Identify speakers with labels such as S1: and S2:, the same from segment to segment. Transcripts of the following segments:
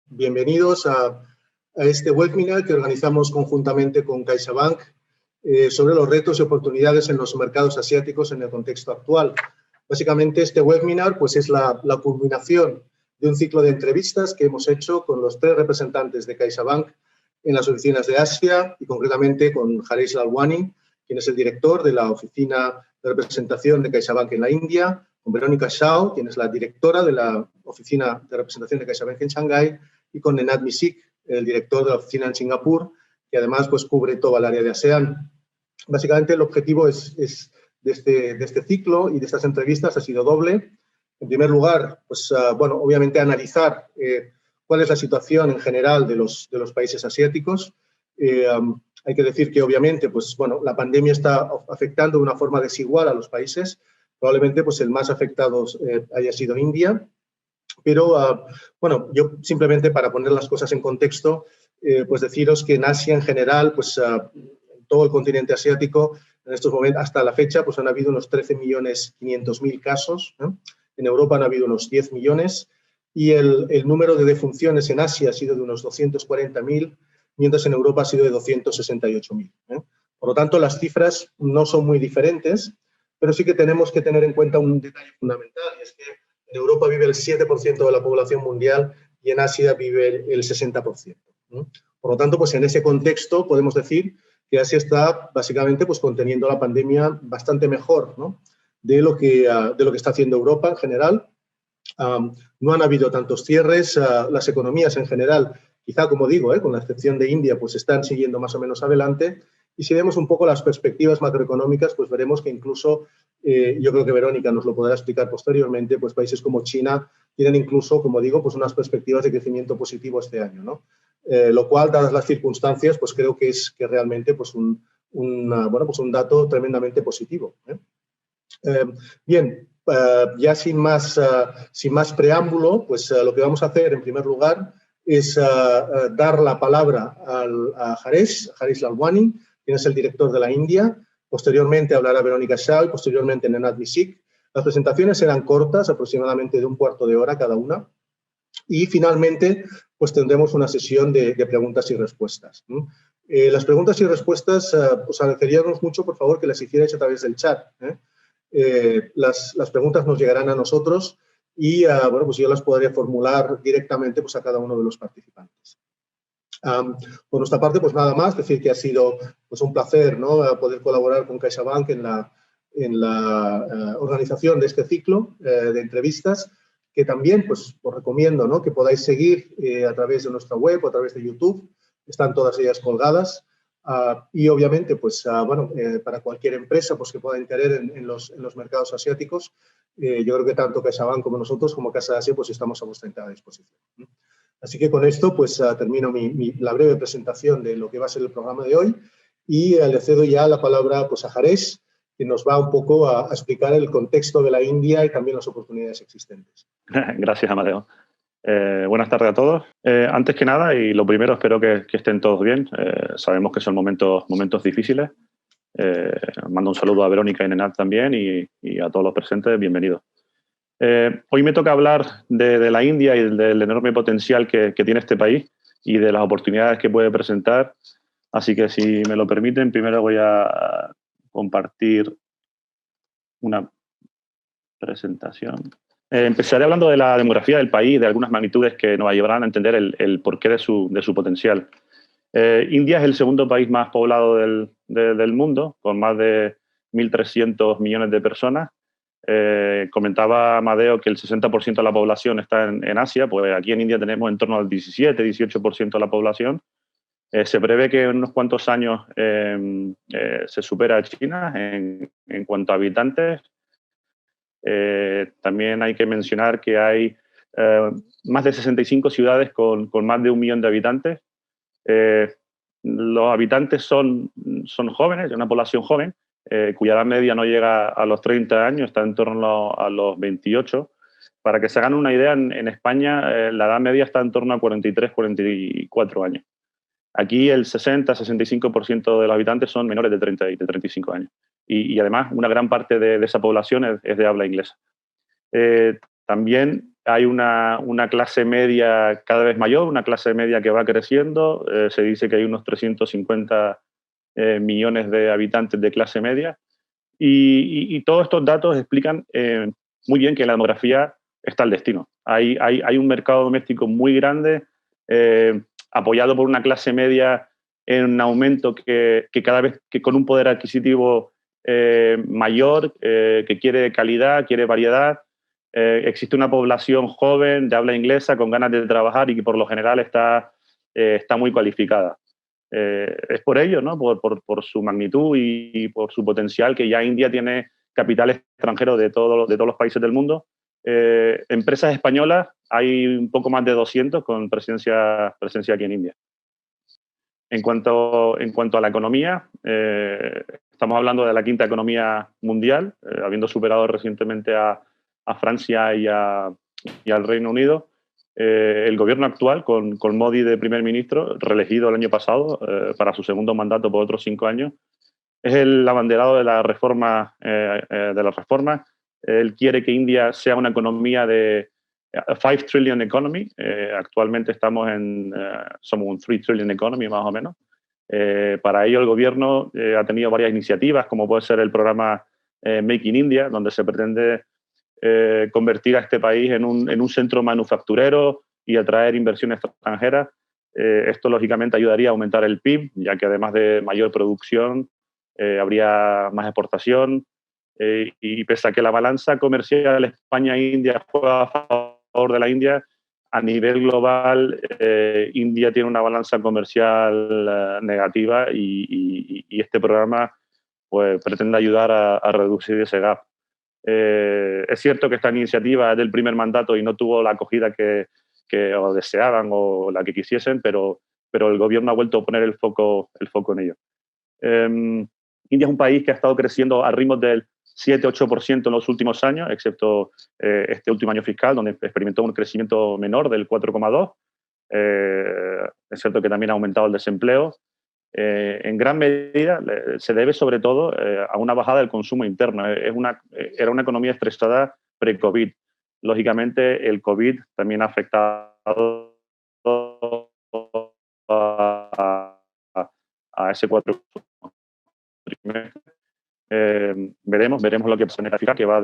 S1: Bienvenidos a este webinar que organizamos conjuntamente con CaixaBank sobre los retos y oportunidades en los mercados asiáticos en el contexto actual. Básicamente, este webinar pues, es la culminación de un ciclo de entrevistas que hemos hecho con los 3 representantes de CaixaBank en las oficinas de Asia y concretamente con Haresh Lalwani, quien es el director de la oficina de representación de CaixaBank en la India, con Verónica Shao, quien es la directora de la oficina de representación de CaixaBank en Shanghái, y con Nenad Misik, el director de la oficina en Singapur, que además pues, cubre toda el área de ASEAN. Básicamente, el objetivo de este ciclo y de estas entrevistas ha sido doble. En primer lugar, pues, bueno, obviamente analizar cuál es la situación en general de los países asiáticos. Hay que decir que, obviamente, pues, bueno, la pandemia está afectando de una forma desigual a los países. Probablemente pues, el más afectado haya sido India. Pero, bueno, yo simplemente para poner las cosas en contexto, pues deciros que en Asia en general, pues en todo el continente asiático, en estos momentos, hasta la fecha, pues han habido unos 13.500.000 casos, ¿no? En Europa han habido unos 10 millones y el número de defunciones en Asia ha sido de unos 240.000, mientras en Europa ha sido de 268.000. Por lo tanto, las cifras no son muy diferentes, pero sí que tenemos que tener en cuenta un detalle fundamental, y es que en Europa vive el 7% de la población mundial y en Asia vive el 60%. Por lo tanto, pues en ese contexto podemos decir que Asia está básicamente pues, conteniendo la pandemia bastante mejor, ¿no? de lo que está haciendo Europa en general. No han habido tantos cierres, las economías en general, quizá como digo, con la excepción de India, pues están siguiendo más o menos adelante. Y si vemos un poco las perspectivas macroeconómicas, pues veremos que incluso, yo creo que Verónica nos lo podrá explicar posteriormente, pues países como China tienen incluso, como digo, pues unas perspectivas de crecimiento positivo este año, ¿no? Lo cual, dadas las circunstancias, pues creo que es realmente pues bueno, pues un dato tremendamente positivo. Bien, ya sin más preámbulo, pues lo que vamos a hacer en primer lugar es dar la palabra a Haresh Lalwani, quien es el director de la India. Posteriormente hablará Verónica Shao y posteriormente Nenad Misik. Las presentaciones serán cortas, aproximadamente de un cuarto de hora cada una. Y finalmente, pues tendremos una sesión de preguntas y respuestas. Las preguntas y respuestas, os agradeceríamos mucho, por favor, que las hicierais a través del chat. Las preguntas nos llegarán a nosotros y, bueno, pues yo las podría formular directamente pues, a cada uno de los participantes. Por nuestra parte, pues nada más, decir que ha sido pues, un placer, ¿no? Poder colaborar con CaixaBank en la organización de este ciclo de entrevistas, que también pues, os recomiendo, ¿no? que podáis seguir a través de nuestra web o a través de YouTube. Están todas ellas colgadas. Y obviamente, pues, bueno, para cualquier empresa pues, que pueda interés en los mercados asiáticos, yo creo que tanto CaixaBank como nosotros, como Casa de Asia, pues estamos a vuestra entera disposición. Así que con esto pues termino la breve presentación de lo que va a ser el programa de hoy y le cedo ya la palabra pues, a Haresh, que nos va un poco a explicar el contexto de la India y también las oportunidades existentes.
S2: Gracias, Amadeo. Buenas tardes a todos. Antes que nada, y lo primero, espero que estén todos bien. Sabemos que son momentos difíciles. Mando un saludo a Verónica y Nenad también y a todos los presentes, bienvenidos. Hoy me toca hablar de la India y del enorme potencial que tiene este país y de las oportunidades que puede presentar. Así que, si me lo permiten, primero voy a compartir una presentación. Empezaré hablando de la demografía del país, de algunas magnitudes que nos ayudarán a entender el porqué de su potencial. India es el segundo país más poblado del mundo, con más de 1.300 millones de personas. Comentaba Amadeo que el 60% de la población está en Asia, pues aquí en India tenemos en torno al 17-18% de la población. Se prevé que en unos cuantos años se supera a China en cuanto a habitantes. También hay que mencionar que hay más de 65 ciudades con más de 1 millón de habitantes. Los habitantes son jóvenes, una población joven, cuya edad media no llega a los 30 años, está en torno a los 28. Para que se hagan una idea, en España la edad media está en torno a 43-44 años. Aquí el 60-65% de los habitantes son menores de 30 y de 35 años. Y además una gran parte de esa población es de habla inglesa. También Hay una clase media cada vez mayor, una clase media que va creciendo. Se dice que hay unos 350 millones de habitantes de clase media. Y todos estos datos explican muy bien que en la demografía está el destino. Hay un mercado doméstico muy grande, apoyado por una clase media en aumento que cada vez que con un poder adquisitivo mayor, que quiere calidad, quiere variedad. Existe una población joven de habla inglesa con ganas de trabajar y que por lo general está muy cualificada. Es por ello, ¿no? Por su magnitud y por su potencial, que ya India tiene capital extranjero de todos los países del mundo. Empresas españolas hay un poco más de 200 con presencia aquí en India. En cuanto a la economía, estamos hablando de la quinta economía mundial, habiendo superado recientemente a Francia y al Reino Unido. El gobierno actual, con Modi de primer ministro, reelegido el año pasado para su segundo mandato por otros 5 años, es el abanderado de la reforma. Él quiere que India sea una economía de 5 trillion economy. Actualmente somos un 3 trillion economy más o menos. Para ello el gobierno ha tenido varias iniciativas, como puede ser el programa Make in India, donde se pretende convertir a este país en un centro manufacturero y atraer inversiones extranjeras. Esto, lógicamente, ayudaría a aumentar el PIB, ya que además de mayor producción, habría más exportación. Y pese a que la balanza comercial España-India juega a favor de la India, a nivel global, India tiene una balanza comercial negativa y este programa pues, pretende ayudar a reducir ese gap. Es cierto que esta iniciativa es del primer mandato y no tuvo la acogida que deseaban o la que quisiesen, pero el gobierno ha vuelto a poner el foco en ello. India es un país que ha estado creciendo a ritmos del 7-8% en los últimos años, excepto este último año fiscal, donde experimentó un crecimiento menor del 4,2%. Es cierto que también ha aumentado el desempleo. En gran medida se debe sobre todo a una bajada del consumo interno. Era una economía estresada pre-COVID. Lógicamente, el COVID también ha afectado a ese 4%. Veremos lo que pasa en el fiscal, que va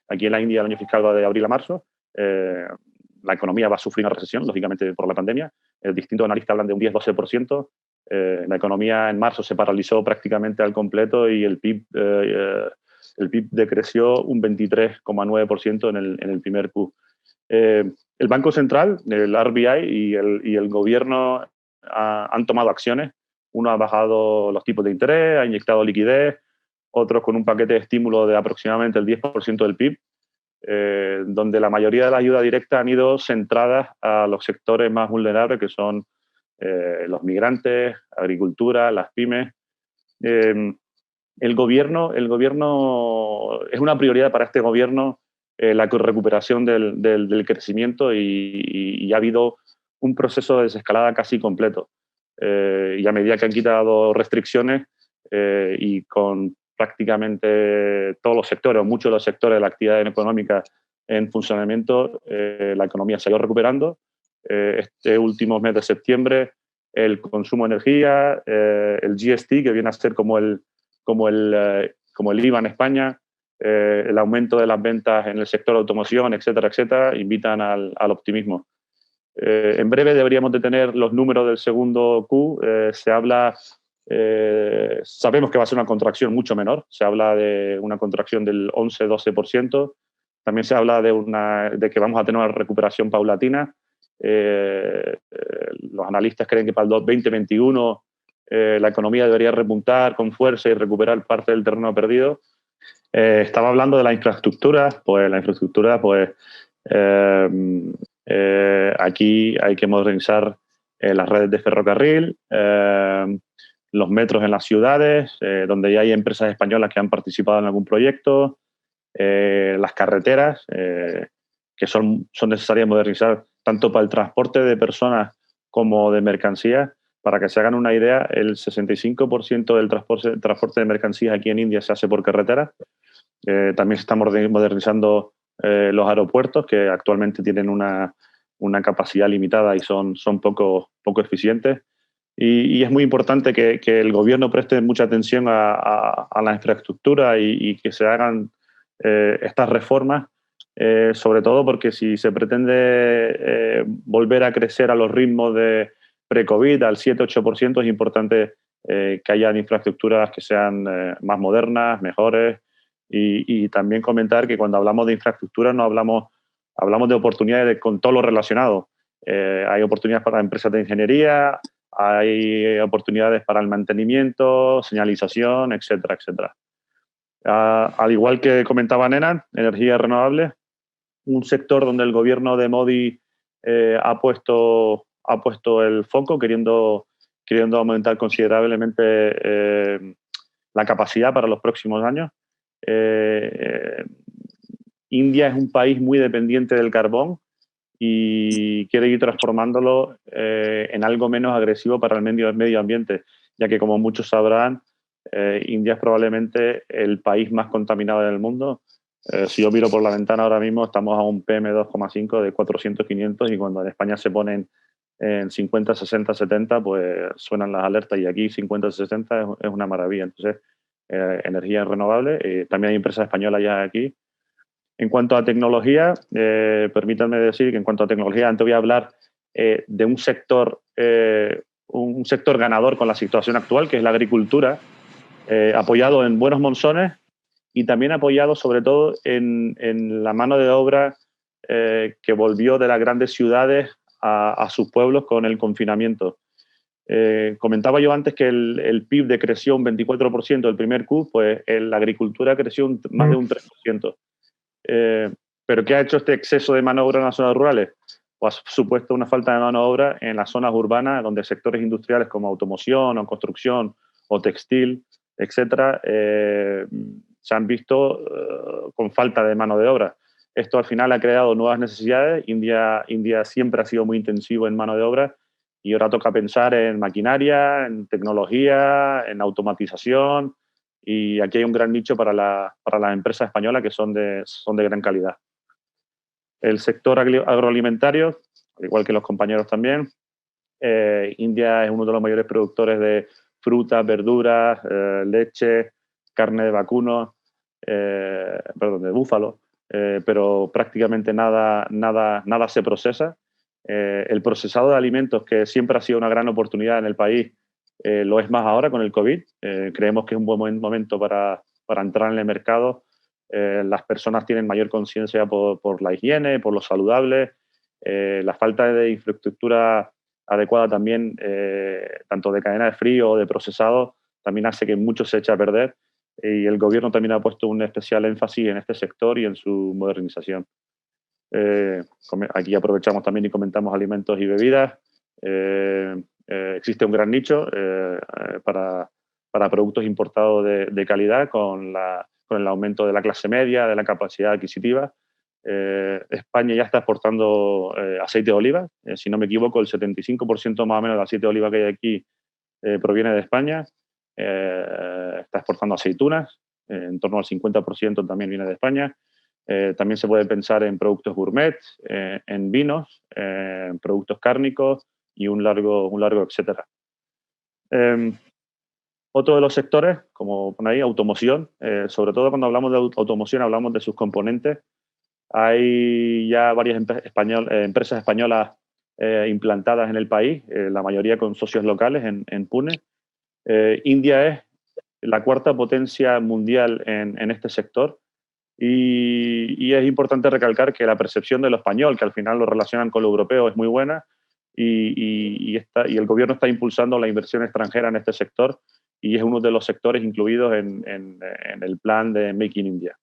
S2: aquí en la India el año fiscal va de abril a marzo. La economía va a sufrir una recesión, lógicamente, por la pandemia. Distintos analistas hablan de un 10-12%. La economía en marzo se paralizó prácticamente al completo y el PIB decreció un 23,9% en el primer Q. El Banco Central, el RBI y el gobierno han tomado acciones. Uno ha bajado los tipos de interés, ha inyectado liquidez, otros con un paquete de estímulo de aproximadamente el 10% del PIB, donde la mayoría de las ayudas directas han ido centradas a los sectores más vulnerables, que son los migrantes, agricultura, las pymes. El gobierno es una prioridad para este gobierno la recuperación del crecimiento y ha habido un proceso de desescalada casi completo. Y a medida que han quitado restricciones y con prácticamente todos los sectores, o muchos de los sectores de la actividad económica en funcionamiento, la economía se ha ido recuperando. Este último mes de septiembre, el consumo de energía, el GST, que viene a ser como el IVA en España, el aumento de las ventas en el sector de automoción, etcétera, invitan al optimismo. En breve deberíamos de tener los números del segundo Q. Sabemos que va a ser una contracción mucho menor. Se habla de una contracción del 11-12%. También se habla de que vamos a tener una recuperación paulatina. Los analistas creen que para el 2021 la economía debería repuntar con fuerza y recuperar parte del terreno perdido. Estaba hablando de la infraestructura. Pues la infraestructura, aquí hay que modernizar las redes de ferrocarril, los metros en las ciudades, donde ya hay empresas españolas que han participado en algún proyecto, las carreteras, que son necesarias modernizar tanto para el transporte de personas como de mercancías. Para que se hagan una idea, el 65% del transporte de mercancías aquí en India se hace por carretera. También se está modernizando los aeropuertos, que actualmente tienen una capacidad limitada y son poco eficientes. Y es muy importante que el gobierno preste mucha atención a la infraestructura y que se hagan estas reformas, sobre todo porque si se pretende volver a crecer a los ritmos de pre-COVID, al 7-8%, es importante que hayan infraestructuras que sean más modernas, mejores, y también comentar que cuando hablamos de infraestructura no hablamos de oportunidades con todo lo relacionado. Hay oportunidades para empresas de ingeniería, hay oportunidades para el mantenimiento, señalización, etcétera, etcétera. Al igual que comentaba Nena, energías renovables, un sector donde el gobierno de Modi ha puesto el foco, queriendo aumentar considerablemente la capacidad para los próximos años. India es un país muy dependiente del carbón y quiere ir transformándolo en algo menos agresivo para el medio ambiente, ya que, como muchos sabrán, India es probablemente el país más contaminado del mundo. Si yo miro por la ventana ahora mismo, estamos a un PM2,5 de 400-500, y cuando en España se ponen en 50, 60, 70, pues suenan las alertas, y aquí 50, 60 es una maravilla. Entonces, energía renovable. También hay empresas españolas ya aquí. En cuanto a tecnología, permítanme decir que en cuanto a tecnología, antes voy a hablar de un sector ganador con la situación actual, que es la agricultura, apoyado en buenos monzones y también apoyado sobre todo en la mano de obra que volvió de las grandes ciudades a sus pueblos con el confinamiento. Comentaba yo antes que el PIB decreció un 24% el primer Q, pues la agricultura creció más de un 3%. ¿Pero qué ha hecho este exceso de mano de obra en las zonas rurales? Pues ha supuesto una falta de mano de obra en las zonas urbanas, donde sectores industriales como automoción o construcción o textil, etcétera, se han visto con falta de mano de obra. Esto al final ha creado nuevas necesidades. India siempre ha sido muy intensivo en mano de obra, y ahora toca pensar en maquinaria, en tecnología, en automatización, y aquí hay un gran nicho para las empresas españolas que son de gran calidad. El sector agroalimentario, al igual que los compañeros también, India es uno de los mayores productores de frutas, verduras, leche, carne de vacuno, de búfalo, pero prácticamente nada se procesa. El procesado de alimentos, que siempre ha sido una gran oportunidad en el país, lo es más ahora con el COVID. Creemos que es un buen momento para entrar en el mercado. Las personas tienen mayor conciencia por la higiene, por lo saludable. La falta de infraestructura adecuada también, tanto de cadena de frío o de procesado, también hace que mucho se eche a perder, y el gobierno también ha puesto un especial énfasis en este sector y en su modernización. Aquí aprovechamos también y comentamos alimentos y bebidas. Existe un gran nicho para productos importados de calidad, con el aumento de la clase media, de la capacidad adquisitiva. España ya está exportando aceite de oliva. Si no me equivoco, el 75% más o menos del aceite de oliva que hay aquí proviene de España. Está exportando aceitunas, en torno al 50% también viene de España. También se puede pensar en productos gourmet, en vinos, en productos cárnicos y un largo etcétera. Otro de los sectores, como pone ahí, automoción. Sobre todo cuando hablamos de automoción hablamos de sus componentes. Hay ya varias empresas españolas implantadas en el país, la mayoría con socios locales en Pune. India es la cuarta potencia mundial en este sector, y es importante recalcar que la percepción de lo español, que al final lo relacionan con lo europeo, es muy buena, y el gobierno está impulsando la inversión extranjera en este sector, y es uno de los sectores incluidos en el plan de Make in India.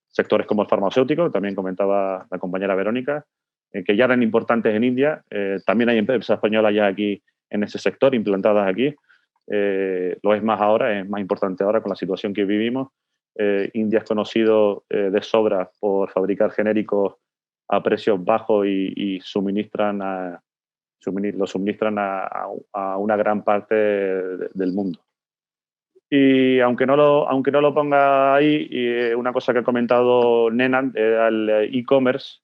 S2: Sectores como el farmacéutico, también comentaba la compañera Verónica, que ya eran importantes en India. También hay empresas españolas ya aquí en ese sector, implantadas aquí. Lo es más ahora, es más importante ahora con la situación que vivimos. India es conocido de sobra por fabricar genéricos a precios bajos y lo suministran a una gran parte del mundo. Y aunque no lo ponga ahí, una cosa que ha comentado Nenad, el e-commerce,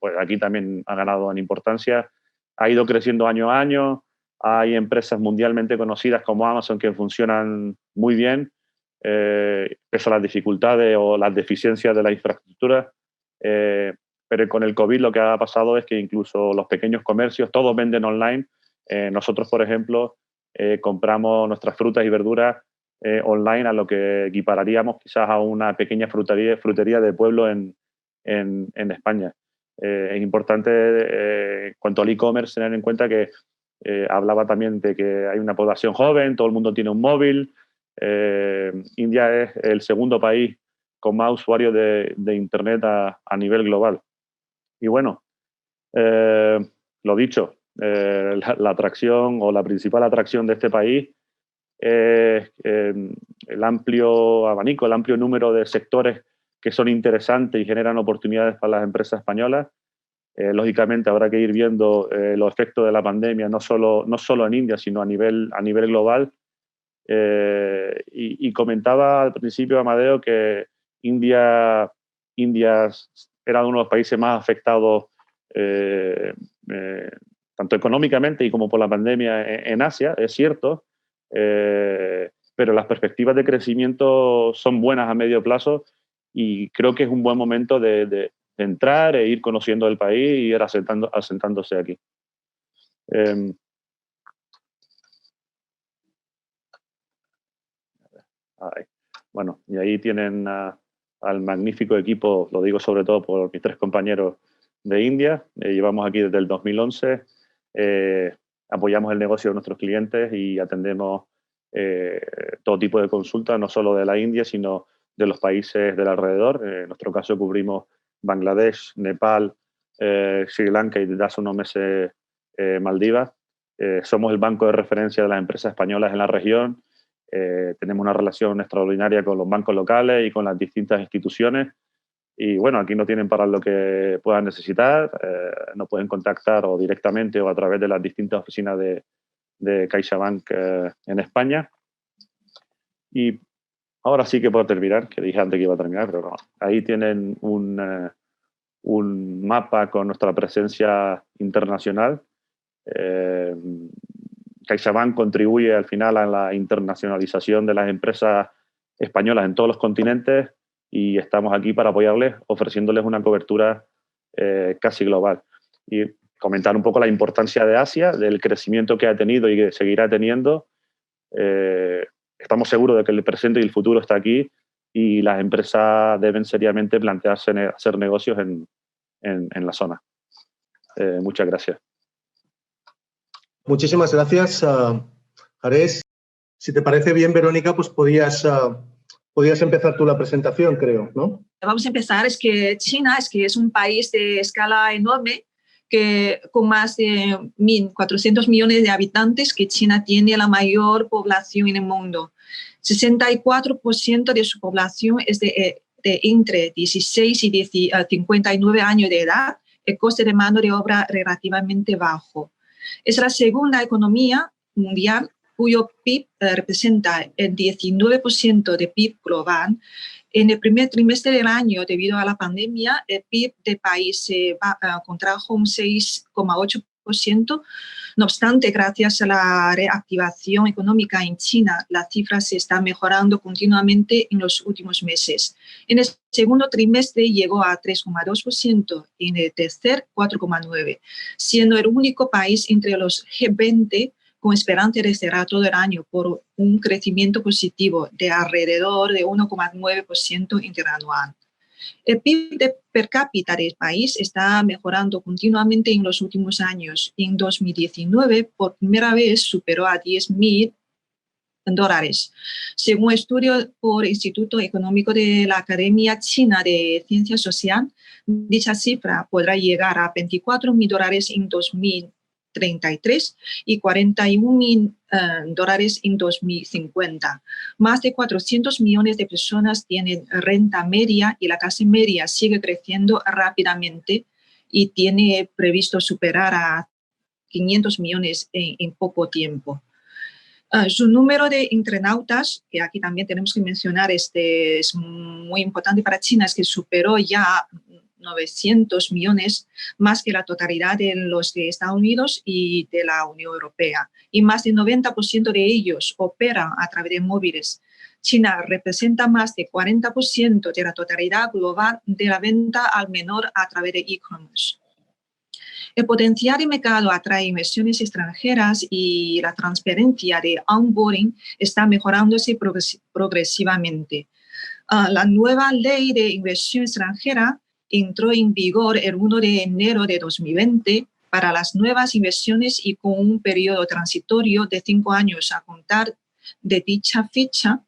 S2: pues aquí también ha ganado en importancia, ha ido creciendo año a año, hay empresas mundialmente conocidas como Amazon que funcionan muy bien, pese a las dificultades o las deficiencias de la infraestructura, pero con el COVID lo que ha pasado es que incluso los pequeños comercios, todos venden online. Nosotros, por ejemplo, compramos nuestras frutas y verduras online a lo que equipararíamos quizás a una pequeña frutería de pueblo en España. Es importante, en cuanto al e-commerce, tener en cuenta que hablaba también de que hay una población joven, todo el mundo tiene un móvil. India es el segundo país con más usuarios de Internet a nivel global. Y bueno, lo dicho, la atracción o la principal atracción de este país es el amplio abanico, el amplio número de sectores que son interesantes y generan oportunidades para las empresas españolas. Lógicamente habrá que ir viendo los efectos de la pandemia, no solo en India, sino a nivel global. Y comentaba al principio, Amadeo, que India era uno de los países más afectados tanto económicamente y como por la pandemia en Asia, es cierto, pero las perspectivas de crecimiento son buenas a medio plazo y creo que es un buen momento de entrar e ir conociendo el país y ir asentándose aquí. Bueno, y ahí tienen al magnífico equipo, lo digo sobre todo por mis 3 compañeros de India. Llevamos aquí desde el 2011, apoyamos el negocio de nuestros clientes y atendemos todo tipo de consultas, no solo de la India, sino de los países del alrededor. En nuestro caso cubrimos Bangladesh, Nepal, Sri Lanka y desde hace unos meses Maldivas. Somos el banco de referencia de las empresas españolas en la región. Tenemos una relación extraordinaria con los bancos locales y con las distintas instituciones. Y bueno, aquí no tienen para lo que puedan necesitar. Nos pueden contactar o directamente o a través de las distintas oficinas de CaixaBank en España. Y ahora sí que puedo terminar, que dije antes que iba a terminar, pero no. Ahí tienen un mapa con nuestra presencia internacional. CaixaBank contribuye al final a la internacionalización de las empresas españolas en todos los continentes y estamos aquí para apoyarles, ofreciéndoles una cobertura casi global. Y comentar un poco la importancia de Asia, del crecimiento que ha tenido y que seguirá teniendo. Estamos seguros de que el presente y el futuro está aquí y las empresas deben seriamente plantearse hacer negocios en la zona. Muchas gracias.
S1: Muchísimas gracias, Ares. Si te parece bien, Verónica, pues podías empezar tú la presentación, creo, ¿no?
S3: Vamos a empezar. China es un país de escala enorme, que con más de 1.400 millones de habitantes, que China tiene la mayor población en el mundo. 64% de su población es de entre 16 y 59 años de edad. El coste de mano de obra relativamente bajo. Es la segunda economía mundial cuyo PIB representa el 19% de PIB global. En el primer trimestre del año, debido a la pandemia, el PIB del país se contrajo un 6,8%. No obstante, gracias a la reactivación económica en China, la cifra se está mejorando continuamente en los últimos meses. En el segundo trimestre llegó a 3,2% y en el tercer 4,9%, siendo el único país entre los G20 con esperanza de cerrar todo el año por un crecimiento positivo de alrededor de 1,9% interanual. El PIB per cápita del país está mejorando continuamente en los últimos años. En 2019, por primera vez, superó a $10.000. Según un estudio por el Instituto Económico de la Academia China de Ciencia Social, dicha cifra podrá llegar a $24.000 en 2033 y $41.000 en 2050. Más de 400 millones de personas tienen renta media y la clase media sigue creciendo rápidamente y tiene previsto superar a 500 millones en poco tiempo. Su número de internautas, que aquí también tenemos que mencionar, es muy importante para China, es que superó ya 900 millones, más que la totalidad de los de Estados Unidos y de la Unión Europea. Y más del 90% de ellos operan a través de móviles. China representa más de 40% de la totalidad global de la venta al menor a través de e-commerce. El potencial de mercado atrae inversiones extranjeras y la transparencia de onboarding está mejorándose progresivamente. La nueva ley de inversión extranjera entró en vigor el 1 de enero de 2020 para las nuevas inversiones y con un periodo transitorio de 5 años a contar de dicha fecha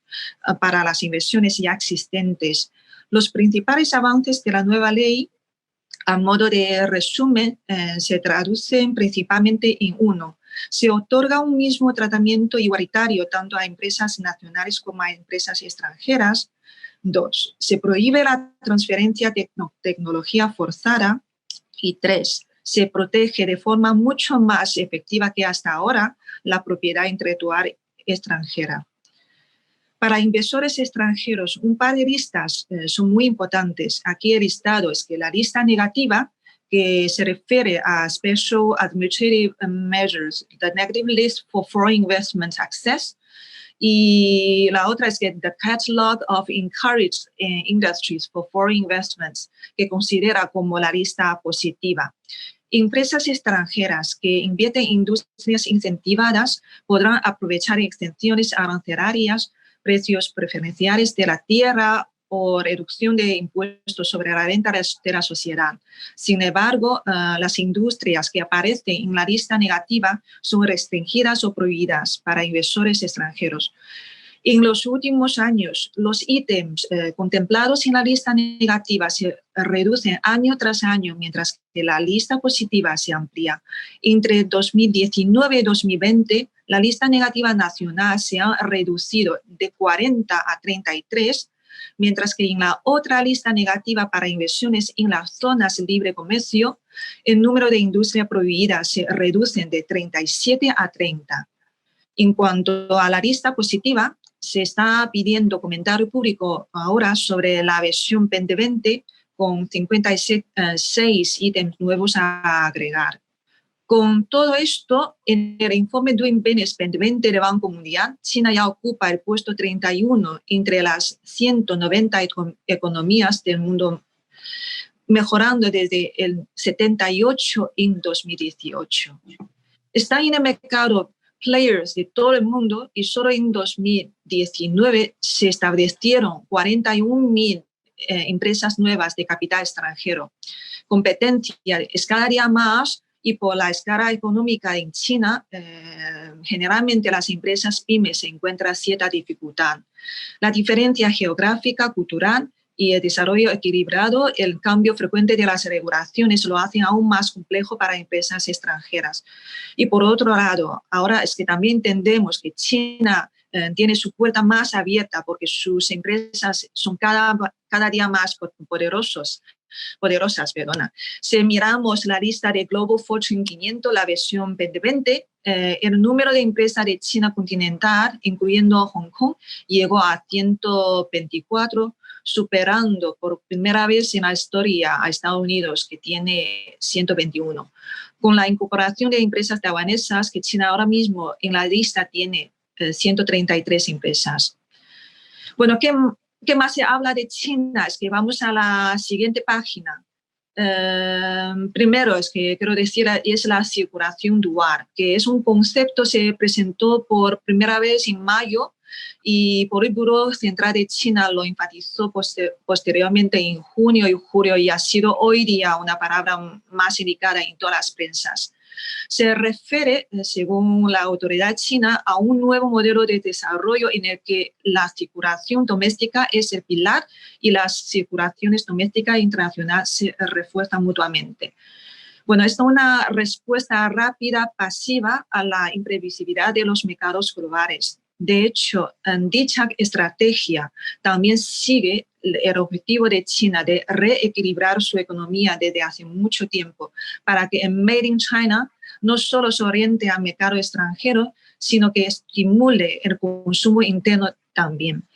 S3: para las inversiones ya existentes. Los principales avances de la nueva ley, a modo de resumen, se traducen principalmente en uno. Se otorga un mismo tratamiento igualitario tanto a empresas nacionales como a empresas extranjeras. 2. Se prohíbe la transferencia de tecnología forzada. Y 3. Se protege de forma mucho más efectiva que hasta ahora la propiedad intelectual extranjera. Para inversores extranjeros, un par de listas son muy importantes. Aquí el listado es que la lista negativa, que se refiere a Special Administrative Measures, the Negative List for Foreign Investment Access, y la otra es que the Catalog of Encouraged Industries for Foreign Investments, que considera como la lista positiva. Empresas extranjeras que invierten en industrias incentivadas podrán aprovechar exenciones arancelarias, precios preferenciales de la tierra o reducción de impuestos sobre la renta de la sociedad. Sin embargo, las industrias que aparecen en la lista negativa son restringidas o prohibidas para inversores extranjeros. En los últimos años, los ítems contemplados en la lista negativa se reducen año tras año, mientras que la lista positiva se amplía. Entre 2019 y 2020, la lista negativa nacional se ha reducido de 40 a 33, mientras que en la otra lista negativa para inversiones en las zonas de libre comercio, el número de industrias prohibidas se reduce de 37 a 30. En cuanto a la lista positiva, se está pidiendo comentario público ahora sobre la versión 2020 con 56 ítems nuevos a agregar. Con todo esto, en el informe Doing Business 2020 del Banco Mundial, China ya ocupa el puesto 31 entre las 190 economías del mundo, mejorando desde el 78 en 2018. Está en el mercado players de todo el mundo y solo en 2019 se establecieron 41.000 empresas nuevas de capital extranjero. Competencia es cada día más y por la escala económica en China, generalmente las empresas pymes se encuentran cierta dificultad. La diferencia geográfica, cultural y el desarrollo equilibrado, el cambio frecuente de las regulaciones lo hacen aún más complejo para empresas extranjeras. Y por otro lado, ahora es que también entendemos que China tiene su puerta más abierta porque sus empresas son cada día más poderosas. Si miramos la lista de Global Fortune 500, la versión 2020, el número de empresas de China continental, incluyendo Hong Kong, llegó a 124, superando por primera vez en la historia a Estados Unidos, que tiene 121. Con la incorporación de empresas taiwanesas, que China ahora mismo en la lista tiene 133 empresas. Bueno, ¿qué más se habla de China? Es que vamos a la siguiente página. Primero, es que quiero decir, es la circulación dual, que es un concepto que se presentó por primera vez en mayo y por el Buró Central de China lo enfatizó posteriormente en junio y julio y ha sido hoy día una palabra más indicada en todas las prensas. Se refiere, según la autoridad china, a un nuevo modelo de desarrollo en el que la circulación doméstica es el pilar y las circulaciones domésticas e internacionales se refuerzan mutuamente. Bueno, esta es una respuesta rápida, pasiva a la imprevisibilidad de los mercados globales. De hecho, dicha estrategia también sigue el objetivo de China de reequilibrar su economía desde hace mucho tiempo para que en Made in China no solo se oriente al mercado extranjero, sino que estimule el consumo interno también.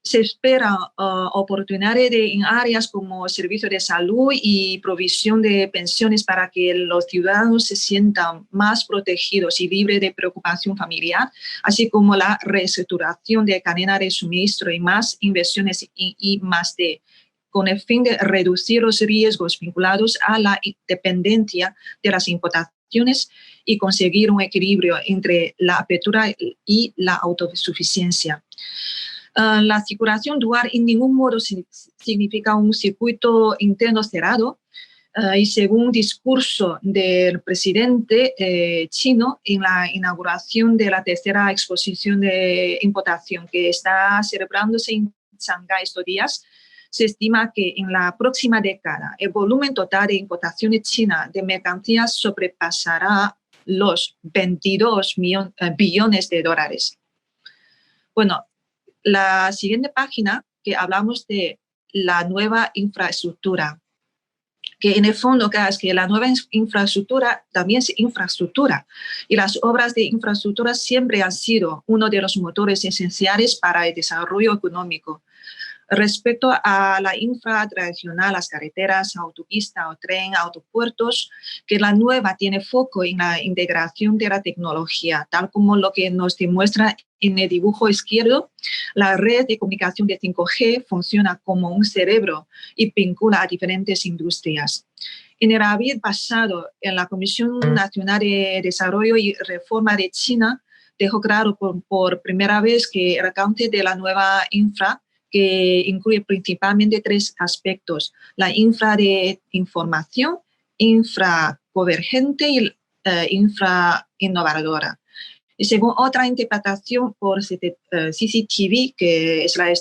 S3: Se espera oportunidades en áreas como servicios de salud y provisión de pensiones para que los ciudadanos se sientan más protegidos y libres de preocupación familiar, así como la reestructuración de cadena de suministro y más inversiones en I+D, con el fin de reducir los riesgos vinculados a la dependencia de las importaciones y conseguir un equilibrio entre la apertura y la autosuficiencia. La circulación dual en ningún modo significa un circuito interno cerrado y según discurso del presidente chino en la inauguración de la tercera exposición de importación que está celebrándose en Shanghái estos días, se estima que en la próxima década el volumen total de importaciones chinas de mercancías sobrepasará los 22 billones de dólares. Bueno, la siguiente página que hablamos de la nueva infraestructura, que en el fondo es que la nueva infraestructura también es infraestructura y las obras de infraestructura siempre han sido uno de los motores esenciales para el desarrollo económico. Respecto a la infra tradicional, las carreteras, autopistas, o tren, autopuertos, que la nueva tiene foco en la integración de la tecnología, tal como lo que nos demuestra en el dibujo izquierdo. La red de comunicación de 5G funciona como un cerebro y vincula a diferentes industrias. En el abril pasado, en la Comisión Nacional de Desarrollo y Reforma de China, dejó claro por primera vez que el alcance de la nueva infra, que incluye principalmente tres aspectos: la infra de información, infra convergente y infra innovadora. Y según otra interpretación por CCTV, que es la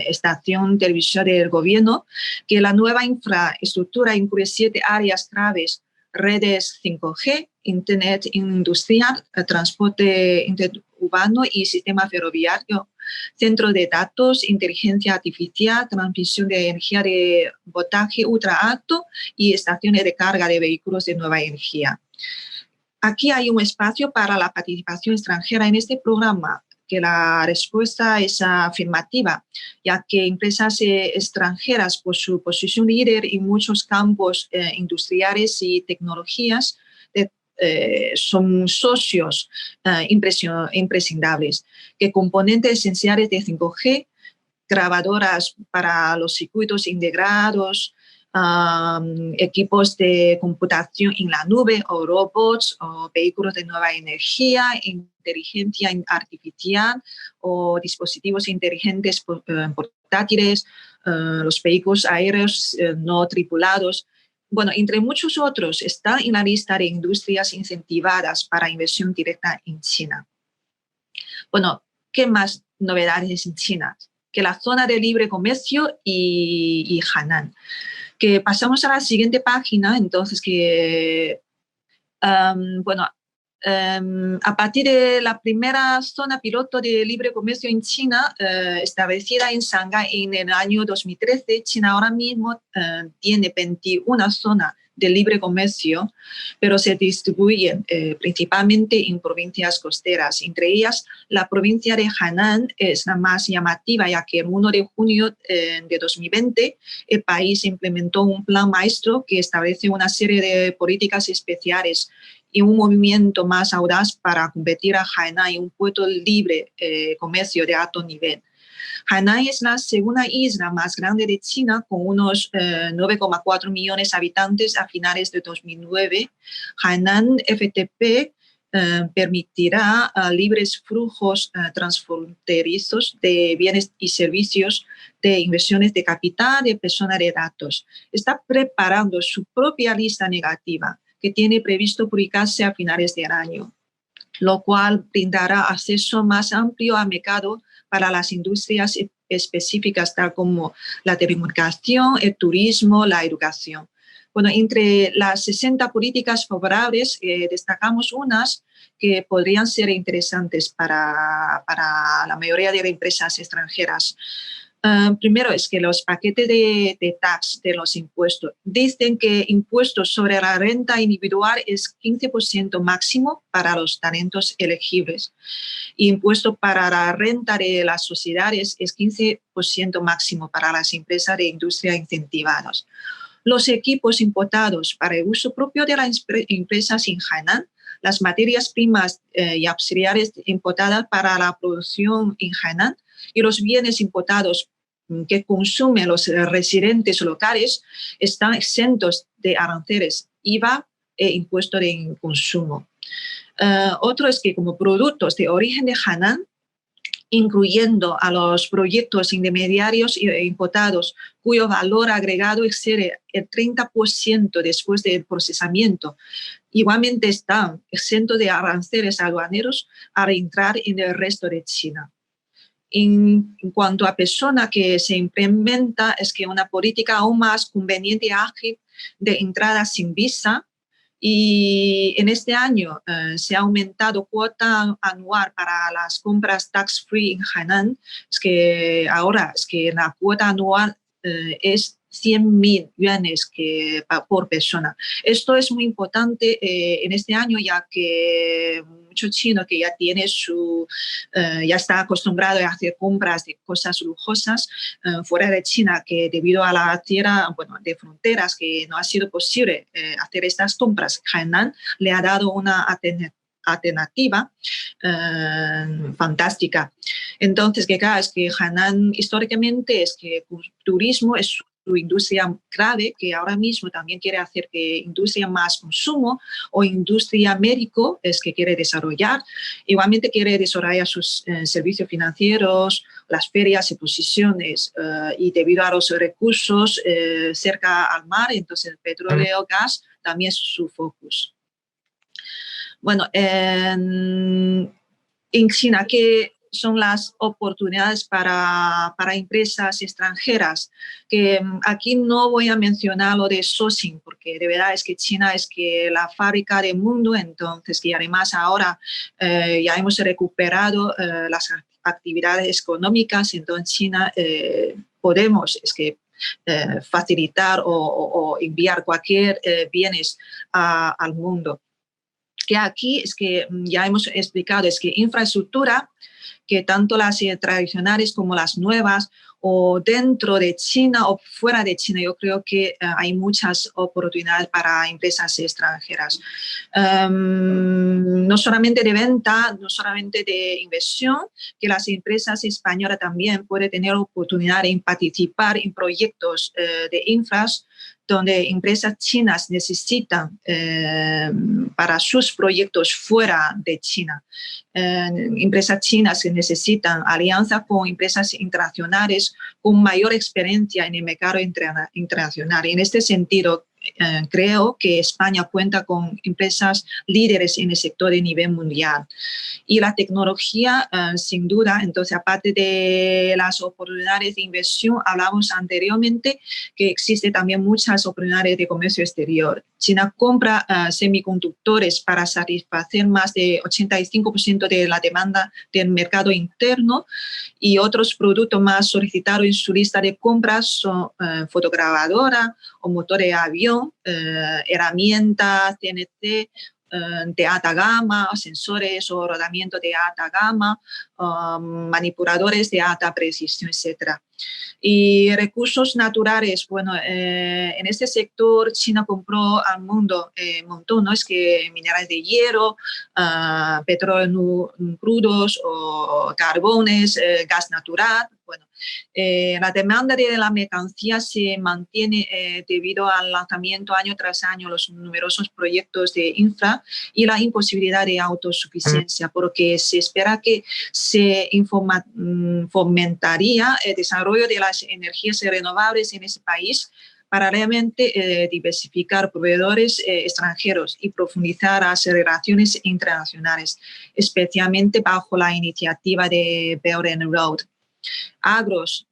S3: estación televisiva del gobierno, que la nueva infraestructura incluye 7 áreas claves: redes 5G, Internet industrial, transporte interurbano y sistema ferroviario, centro de datos, inteligencia artificial, transmisión de energía de voltaje ultra alto y estaciones de carga de vehículos de nueva energía. Aquí hay un espacio para la participación extranjera en este programa, que la respuesta es afirmativa, ya que empresas extranjeras, por su posición líder en muchos campos industriales y tecnologías, son socios imprescindibles, que componentes esenciales de 5G, grabadoras para los circuitos integrados, equipos de computación en la nube o robots o vehículos de nueva energía, inteligencia artificial o dispositivos inteligentes portátiles, los vehículos aéreos no tripulados. Bueno, entre muchos otros, están en la lista de industrias incentivadas para inversión directa en China. Bueno, ¿qué más novedades en China? Que la zona de libre comercio y Hainan. Que pasamos a la siguiente página, entonces que, a partir de la primera zona piloto de libre comercio en China, establecida en Shanghái en el año 2013, China ahora mismo tiene 21 zonas de libre comercio, pero se distribuyen principalmente en provincias costeras. Entre ellas, la provincia de Hainan es la más llamativa, ya que el 1 de junio de 2020 el país implementó un plan maestro que establece una serie de políticas especiales y un movimiento más audaz para convertir a Hainan en un puerto libre comercio de alto nivel. Hainan es la segunda isla más grande de China, con unos 9,4 millones de habitantes a finales de 2009. Hainan FTP permitirá libres flujos transfronterizos de bienes y servicios, de inversiones de capital, de personas, de datos. Está preparando su propia lista negativa, que tiene previsto publicarse a finales del año, lo cual brindará acceso más amplio al mercado para las industrias específicas, tal como la telecomunicación, el turismo, la educación. Bueno, entre las 60 políticas favorables, destacamos unas que podrían ser interesantes para la mayoría de las empresas extranjeras. Primero es que los paquetes de tax de los impuestos dicen que impuestos sobre la renta individual es 15% máximo para los talentos elegibles. Impuesto para la renta de las sociedades es 15% máximo para las empresas de industria incentivadas. Los equipos importados para el uso propio de las empresas en Hainan, las materias primas y auxiliares importadas para la producción en Hainan y los bienes importados que consumen los residentes locales están exentos de aranceles, IVA e impuesto de consumo. Otro es que como productos de origen de Hainan, incluyendo a los proyectos intermediarios importados cuyo valor agregado excede el 30% después del procesamiento, igualmente están exentos de aranceles aduaneros al entrar en el resto de China. En cuanto a persona que se implementa es que una política aún más conveniente y ágil de entrada sin visa, y en este año se ha aumentado cuota anual para las compras tax-free en Hainan. Es que ahora es que la cuota anual es 100.000 yuanes por persona. Esto es muy importante en este año, ya que mucho chino que ya tiene ya está acostumbrado a hacer compras de cosas lujosas fuera de China, que debido a la tierra, de fronteras, que no ha sido posible hacer estas compras. Hainan le ha dado una alternativa fantástica. Entonces, es que Hainan históricamente es que el turismo es su industria clave, que ahora mismo también quiere hacer que industria más consumo o industria médico es que quiere desarrollar. Igualmente quiere desarrollar sus servicios financieros, las ferias, exposiciones y debido a los recursos cerca al mar, entonces el petróleo, gas también es su focus. Bueno, en China, ¿qué son las oportunidades para empresas extranjeras? Que aquí no voy a mencionar lo de sourcing, porque de verdad es que China es que la fábrica del mundo, entonces, y además ahora ya hemos recuperado las actividades económicas, entonces China podemos facilitar o enviar cualquier bienes al mundo. Que aquí es que ya hemos explicado, es que infraestructura, que tanto las tradicionales como las nuevas, o dentro de China o fuera de China, yo creo que hay muchas oportunidades para empresas extranjeras. No solamente de venta, no solamente de inversión, que las empresas españolas también pueden tener oportunidad en participar en proyectos de infras, donde empresas chinas necesitan para sus proyectos fuera de China. Empresas chinas que necesitan alianzas con empresas internacionales con mayor experiencia en el mercado internacional. Y en este sentido, creo que España cuenta con empresas líderes en el sector de nivel mundial. Y la tecnología, sin duda, entonces, aparte de las oportunidades de inversión, hablamos anteriormente que existe también muchas oportunidades de comercio exterior. China compra semiconductores para satisfacer más de 85% de la demanda del mercado interno, y otros productos más solicitados en su lista de compras son fotograbadora o motor de avión, herramientas CNC de alta gama, sensores o rodamiento de alta gama, manipuladores de alta precisión, etc. Y recursos naturales, en este sector China compró al mundo un montón, ¿no? Es que minerales de hierro, petróleo crudos o carbones, gas natural. La demanda de la mercancía se mantiene debido al lanzamiento año tras año los numerosos proyectos de infra y la imposibilidad de autosuficiencia, porque se espera que se fomentaría el desarrollo de las energías renovables en ese país para realmente diversificar proveedores extranjeros y profundizar las relaciones internacionales, especialmente bajo la iniciativa de Belt and Road. Agros,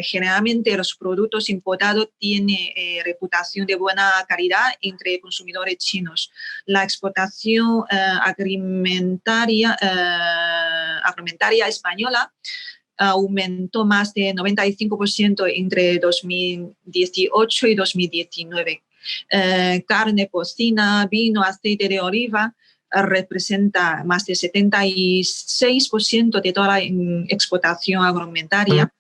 S3: generalmente los productos importados tienen reputación de buena calidad entre consumidores chinos. La exportación agroalimentaria española aumentó más de 95% entre 2018 y 2019. Carne, porcina, vino, aceite de oliva representa más del 76% de toda la exportación agroalimentaria.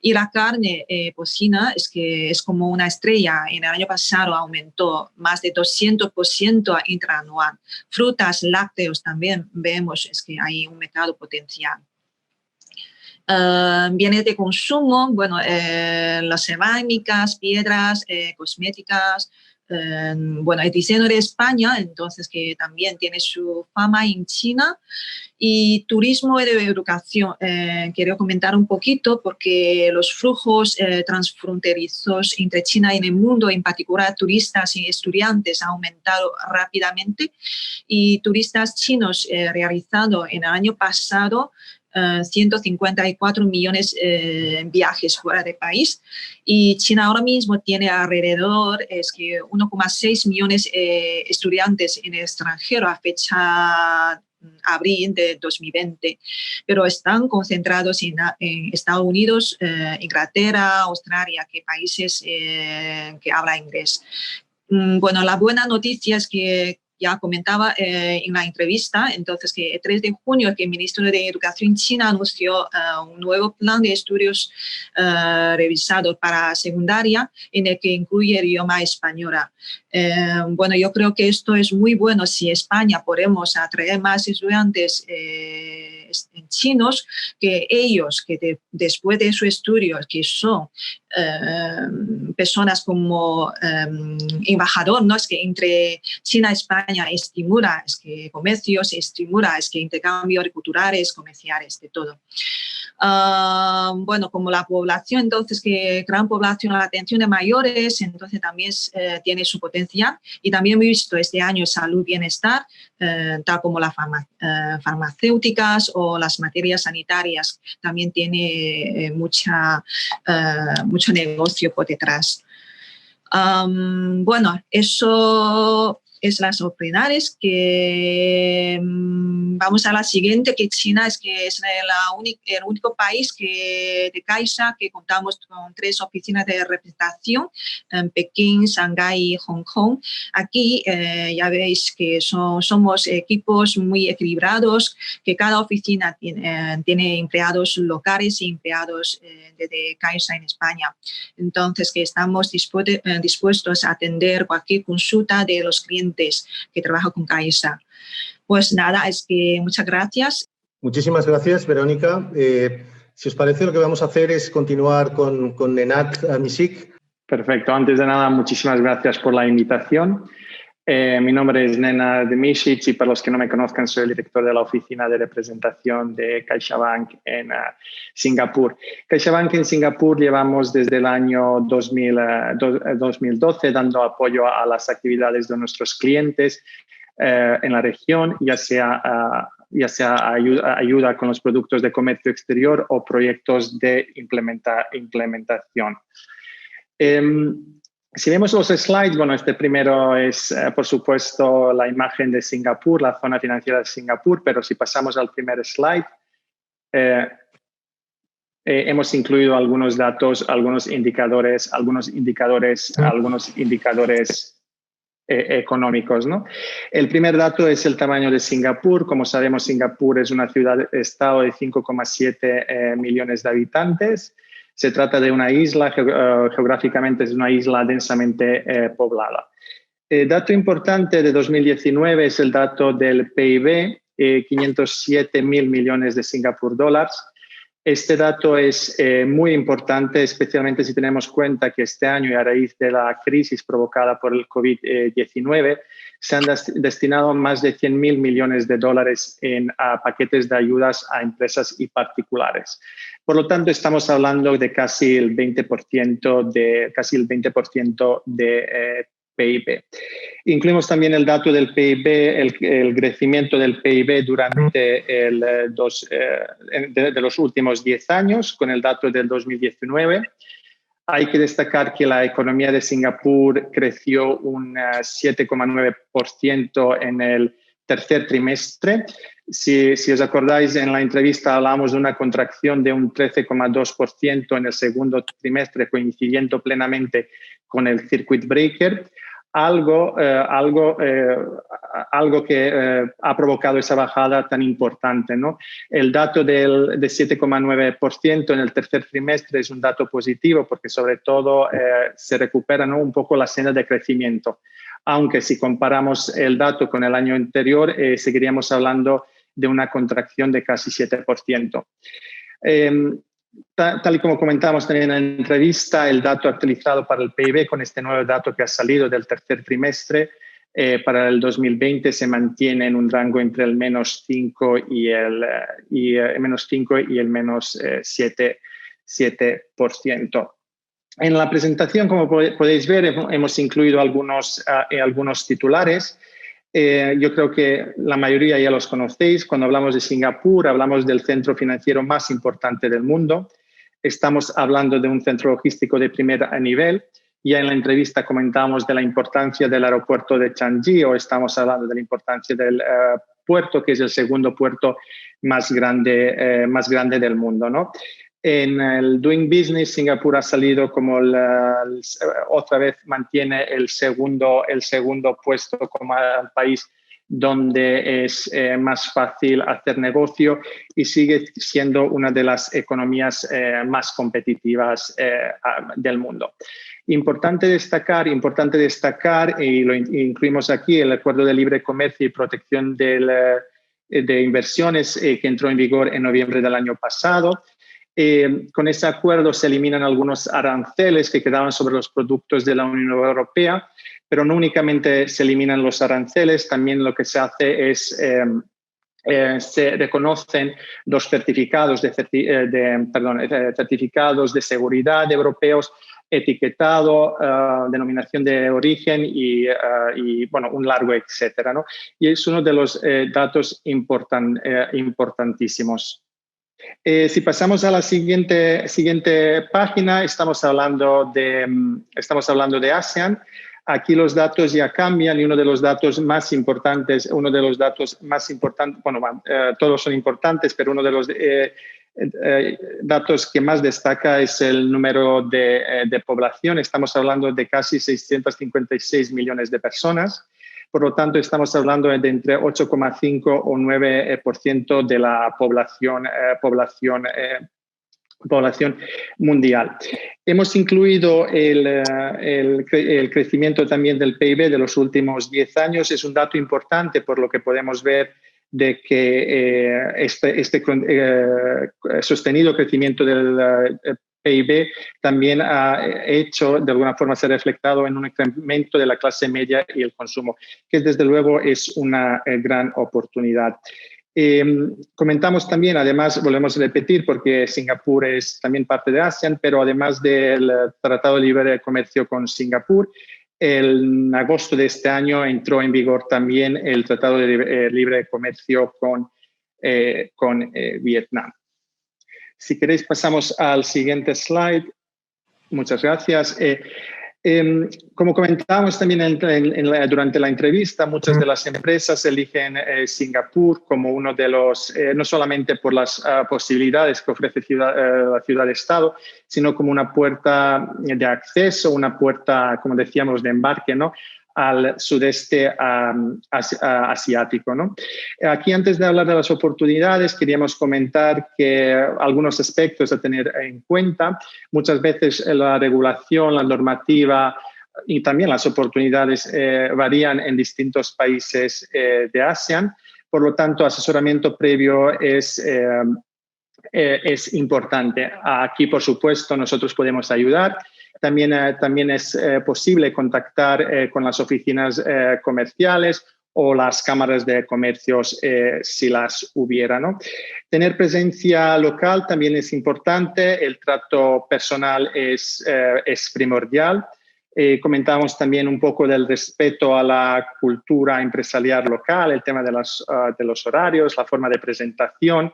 S3: Y la carne porcina es como una estrella. En el año pasado aumentó más de 200% interanual. Frutas, lácteos también vemos que hay un mercado potencial. Bienes de consumo, bueno, las cerámicas, piedras, cosméticas, bueno, el diseño de España, entonces que también tiene su fama en China. Y turismo y de educación, quiero comentar un poquito porque los flujos transfronterizos entre China y el mundo, en particular turistas y estudiantes, han aumentado rápidamente y turistas chinos realizados en el año pasado 154 millones viajes fuera del país y China ahora mismo tiene alrededor 1,6 millones estudiantes en el extranjero a fecha abril de 2020, pero están concentrados en Estados Unidos, Inglaterra, Australia, que países que hablan inglés. Bueno, la buena noticia es que ya comentaba en la entrevista, entonces que el 3 de junio que el ministro de Educación China anunció un nuevo plan de estudios revisado para secundaria en el que incluye el idioma español. Bueno, yo creo que esto es muy bueno si España podemos atraer más estudiantes chinos, que ellos, que después de su estudio, que son personas como embajador, ¿no? Es que entre China y España estimula, es que comercio se estimula, es que intercambios culturales, comerciales, de todo. Bueno, como la población, entonces, que gran población, la atención de mayores, entonces también tiene su potencial. Y también he visto este año salud, bienestar, tal como las farmacéuticas o las materias sanitarias, también tiene mucho negocio por detrás. Bueno, eso es las oportunidades que vamos a la siguiente, que China es el único país de Caixa que contamos con 3 oficinas de representación en Pekín, Shanghái y Hong Kong. Aquí ya veis que somos equipos muy equilibrados, que cada oficina tiene empleados locales y empleados de Caixa en España. Entonces, que estamos dispuestos a atender cualquier consulta de los clientes que trabajan con Caixa. Pues nada, es que muchas gracias.
S1: Muchísimas gracias, Verónica. Si os parece, lo que vamos a hacer es continuar con Nenad Misik.
S4: Perfecto. Antes de nada, muchísimas gracias por la invitación. Mi nombre es Nenad Misik y para los que no me conozcan, soy el director de la oficina de representación de CaixaBank en Singapur. CaixaBank en Singapur llevamos desde el año 2012 dando apoyo a las actividades de nuestros clientes en la región, ya sea ayuda con los productos de comercio exterior o proyectos de implementación. Si vemos los slides, bueno, este primero es, por supuesto, la imagen de Singapur, la zona financiera de Singapur, pero si pasamos al primer slide, hemos incluido algunos datos, algunos indicadores económicos, ¿no? El primer dato es el tamaño de Singapur. Como sabemos, Singapur es una ciudad-estado de 5,7 millones de habitantes. Se trata de una isla, geográficamente es una isla densamente poblada. El dato importante de 2019 es el dato del PIB, 507.000 millones de Singapur dólares. Este dato es muy importante, especialmente si tenemos cuenta que este año y a raíz de la crisis provocada por el COVID-19 se han destinado más de 100.000 millones de dólares en paquetes de ayudas a empresas y particulares. Por lo tanto, estamos hablando de casi el 20% de PIB. Incluimos también el dato del PIB, el crecimiento del PIB durante de los últimos 10 años, con el dato del 2019. Hay que destacar que la economía de Singapur creció un 7,9% en el tercer trimestre. Si os acordáis, en la entrevista hablamos de una contracción de un 13,2% en el segundo trimestre, coincidiendo plenamente con el circuit breaker. Algo que ha provocado esa bajada tan importante, ¿no? El dato de 7,9% en el tercer trimestre es un dato positivo porque sobre todo se recupera, ¿no?, un poco la senda de crecimiento. Aunque si comparamos el dato con el año anterior, seguiríamos hablando de una contracción de casi 7%. Tal y como comentábamos también en la entrevista, el dato actualizado para el PIB con este nuevo dato que ha salido del tercer trimestre para el 2020 se mantiene en un rango entre el -5 y el -7%. En la presentación, como podéis ver, hemos incluido algunos titulares. Yo creo que la mayoría ya los conocéis. Cuando hablamos de Singapur, hablamos del centro financiero más importante del mundo. Estamos hablando de un centro logístico de primer nivel. Ya en la entrevista comentamos de la importancia del aeropuerto de Changi, o estamos hablando de la importancia del puerto, que es el segundo puerto más grande del mundo, ¿no? En el Doing Business, Singapur ha salido como otra vez mantiene el segundo puesto como el país donde es más fácil hacer negocio y sigue siendo una de las economías más competitivas del mundo. Importante destacar, y lo incluimos aquí, el Acuerdo de Libre Comercio y Protección de Inversiones que entró en vigor en noviembre del año pasado. Con ese acuerdo se eliminan algunos aranceles que quedaban sobre los productos de la Unión Europea, pero no únicamente se eliminan los aranceles, también lo que se hace es se reconocen los certificados de seguridad europeos, etiquetado, denominación de origen y bueno, un largo etcétera, ¿no? Y es uno de los datos importantísimos. Si pasamos a la siguiente página, estamos hablando de ASEAN. Aquí los datos ya cambian y uno de los datos más importantes, bueno, todos son importantes, pero uno de los datos que más destaca es el número de población. Estamos hablando de casi 656 millones de personas. Por lo tanto, estamos hablando de entre 8,5 o 9% de la población mundial. Hemos incluido el crecimiento también del PIB de los últimos 10 años. Es un dato importante por lo que podemos ver de que este sostenido crecimiento del PIB también ha hecho, de alguna forma, se ha reflejado en un incremento de la clase media y el consumo, que desde luego es una gran oportunidad. Comentamos también, además, volvemos a repetir, porque Singapur es también parte de ASEAN, pero además del Tratado de Libre Comercio con Singapur, en agosto de este año entró en vigor también el Tratado de Libre Comercio con Vietnam. Si queréis, pasamos al siguiente slide. Muchas gracias. Como comentábamos también durante la entrevista, muchas de las empresas eligen Singapur como uno de los, no solamente por las posibilidades que ofrece la ciudad-estado, sino como una puerta de acceso, una puerta, como decíamos, de embarque, ¿no?, al sudeste asiático, ¿no? Aquí, antes de hablar de las oportunidades, queríamos comentar que algunos aspectos a tener en cuenta. Muchas veces la regulación, la normativa y también las oportunidades varían en distintos países de ASEAN. Por lo tanto, asesoramiento previo es importante. Aquí, por supuesto, nosotros podemos ayudar. También es posible contactar con las oficinas comerciales o las cámaras de comercios si las hubiera, ¿no? Tener presencia local también es importante. El trato personal es primordial. Comentamos también un poco del respeto a la cultura empresarial local, el tema de los horarios, la forma de presentación.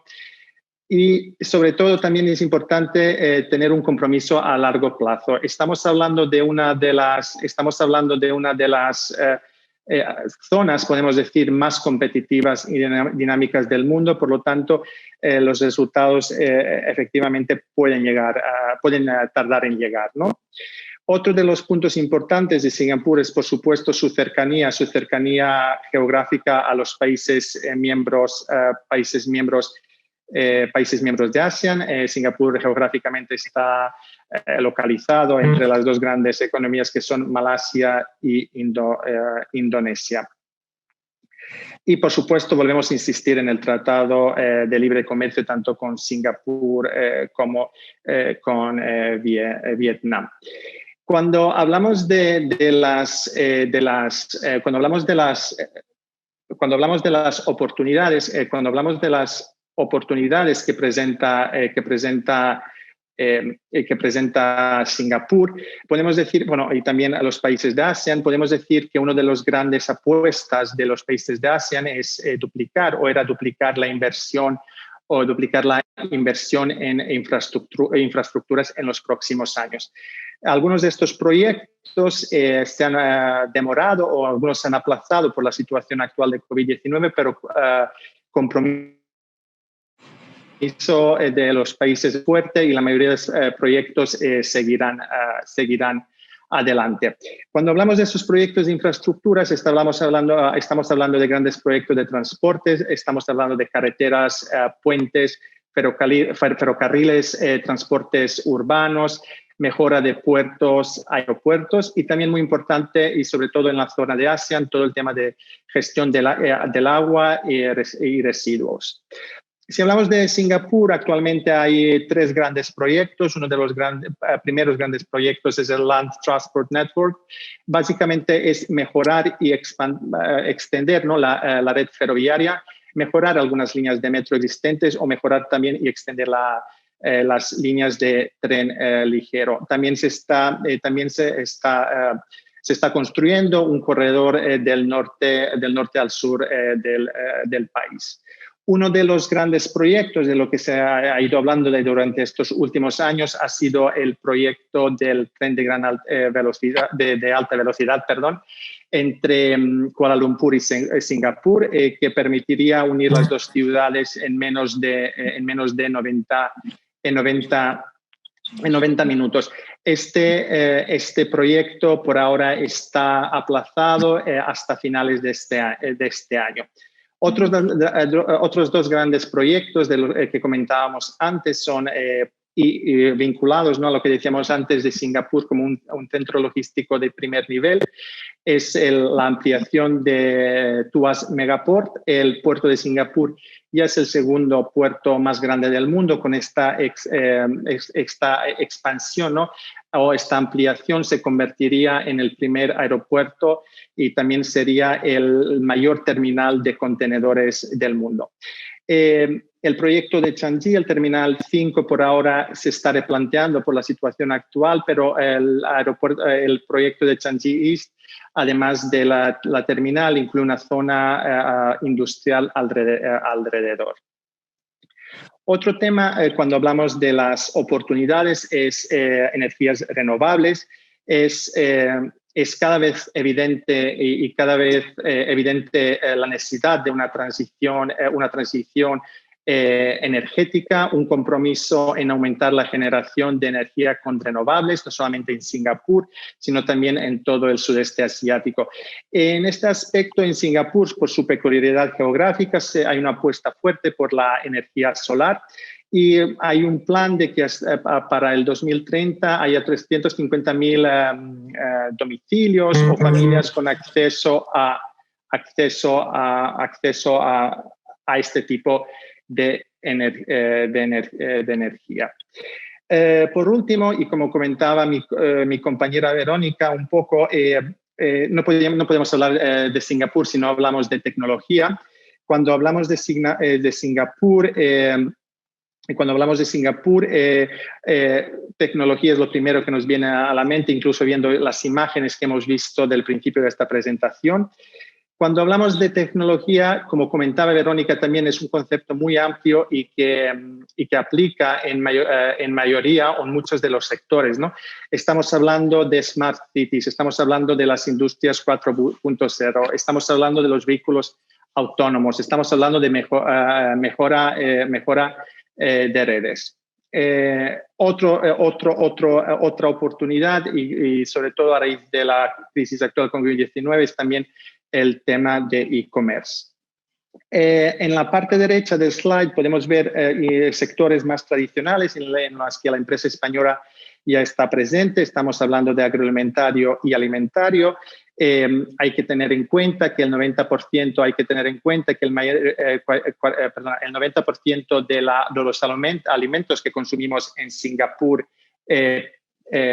S4: Y sobre todo también es importante tener un compromiso a largo plazo. Estamos hablando de una de las zonas, podemos decir, más competitivas y dinámicas del mundo. Por lo tanto, los resultados efectivamente pueden tardar en llegar, ¿no? Otro de los puntos importantes de Singapur es, por supuesto, su cercanía geográfica a los países miembros de ASEAN. Singapur geográficamente está localizado entre las dos grandes economías que son Malasia y Indonesia. Y, por supuesto, volvemos a insistir en el Tratado de Libre Comercio tanto con Singapur como con Vietnam. Cuando hablamos de las oportunidades que presenta Singapur, podemos decir, bueno, y también a los países de ASEAN, podemos decir que una de las grandes apuestas de los países de ASEAN es duplicar la inversión en infraestructuras en los próximos años. Algunos de estos proyectos se han demorado o algunos se han aplazado por la situación actual de COVID-19, pero compromiso de los países es fuerte y la mayoría de los proyectos seguirán adelante. Cuando hablamos de esos proyectos de infraestructuras, estamos hablando de grandes proyectos de transportes, estamos hablando de carreteras, puentes, ferrocarriles, transportes urbanos, mejora de puertos, aeropuertos y también muy importante y sobre todo en la zona de ASEAN, todo el tema de gestión del agua y residuos. Si hablamos de Singapur, actualmente hay 3 grandes proyectos. Uno de los primeros grandes proyectos es el Land Transport Network. Básicamente es mejorar y extender, ¿no?, la red ferroviaria, mejorar algunas líneas de metro existentes o mejorar también y extender las líneas de tren ligero. También se está construyendo un corredor del norte al sur del país. Uno de los grandes proyectos de lo que se ha ido hablando durante estos últimos años ha sido el proyecto del tren de alta velocidad, entre Kuala Lumpur y Singapur, que permitiría unir las dos ciudades en menos de 90 minutos. Este proyecto por ahora está aplazado hasta finales de este año. Otros 2 grandes proyectos de los que comentábamos antes son y vinculados, ¿no?, a lo que decíamos antes de Singapur como un centro logístico de primer nivel, es la ampliación de Tuas Megaport. El puerto de Singapur ya es el segundo puerto más grande del mundo. Con esta expansión, ¿no?, o esta ampliación se convertiría en el primer aeropuerto y también sería el mayor terminal de contenedores del mundo. El proyecto de Changi, el Terminal 5, por ahora se está replanteando por la situación actual, pero el proyecto de Changi East, además de la terminal, incluye una zona industrial alrededor. Otro tema, cuando hablamos de las oportunidades, es energías renovables. Es cada vez evidente la necesidad de una transición energética, un compromiso en aumentar la generación de energía con renovables, no solamente en Singapur, sino también en todo el sudeste asiático. En este aspecto, en Singapur, por su peculiaridad geográfica, hay una apuesta fuerte por la energía solar y hay un plan de que para el 2030 haya 350.000 domicilios o familias con acceso a este tipo de energía. Por último, y como comentaba mi compañera Verónica un poco, no podemos hablar de Singapur si no hablamos de tecnología. Cuando hablamos de Singapur, tecnología es lo primero que nos viene a la mente, incluso viendo las imágenes que hemos visto del principio de esta presentación. Cuando hablamos de tecnología, como comentaba Verónica, también es un concepto muy amplio y que aplica en mayoría o en muchos de los sectores, ¿no? Estamos hablando de smart cities, estamos hablando de las industrias 4.0, estamos hablando de los vehículos autónomos, estamos hablando de mejora de redes. Otra oportunidad y sobre todo a raíz de la crisis actual con COVID-19 es también el tema de e-commerce. En la parte derecha del slide podemos ver sectores más tradicionales en los que la empresa española ya está presente. Estamos hablando de agroalimentario y alimentario. Hay que tener en cuenta que el 90% de los alimentos que consumimos en Singapur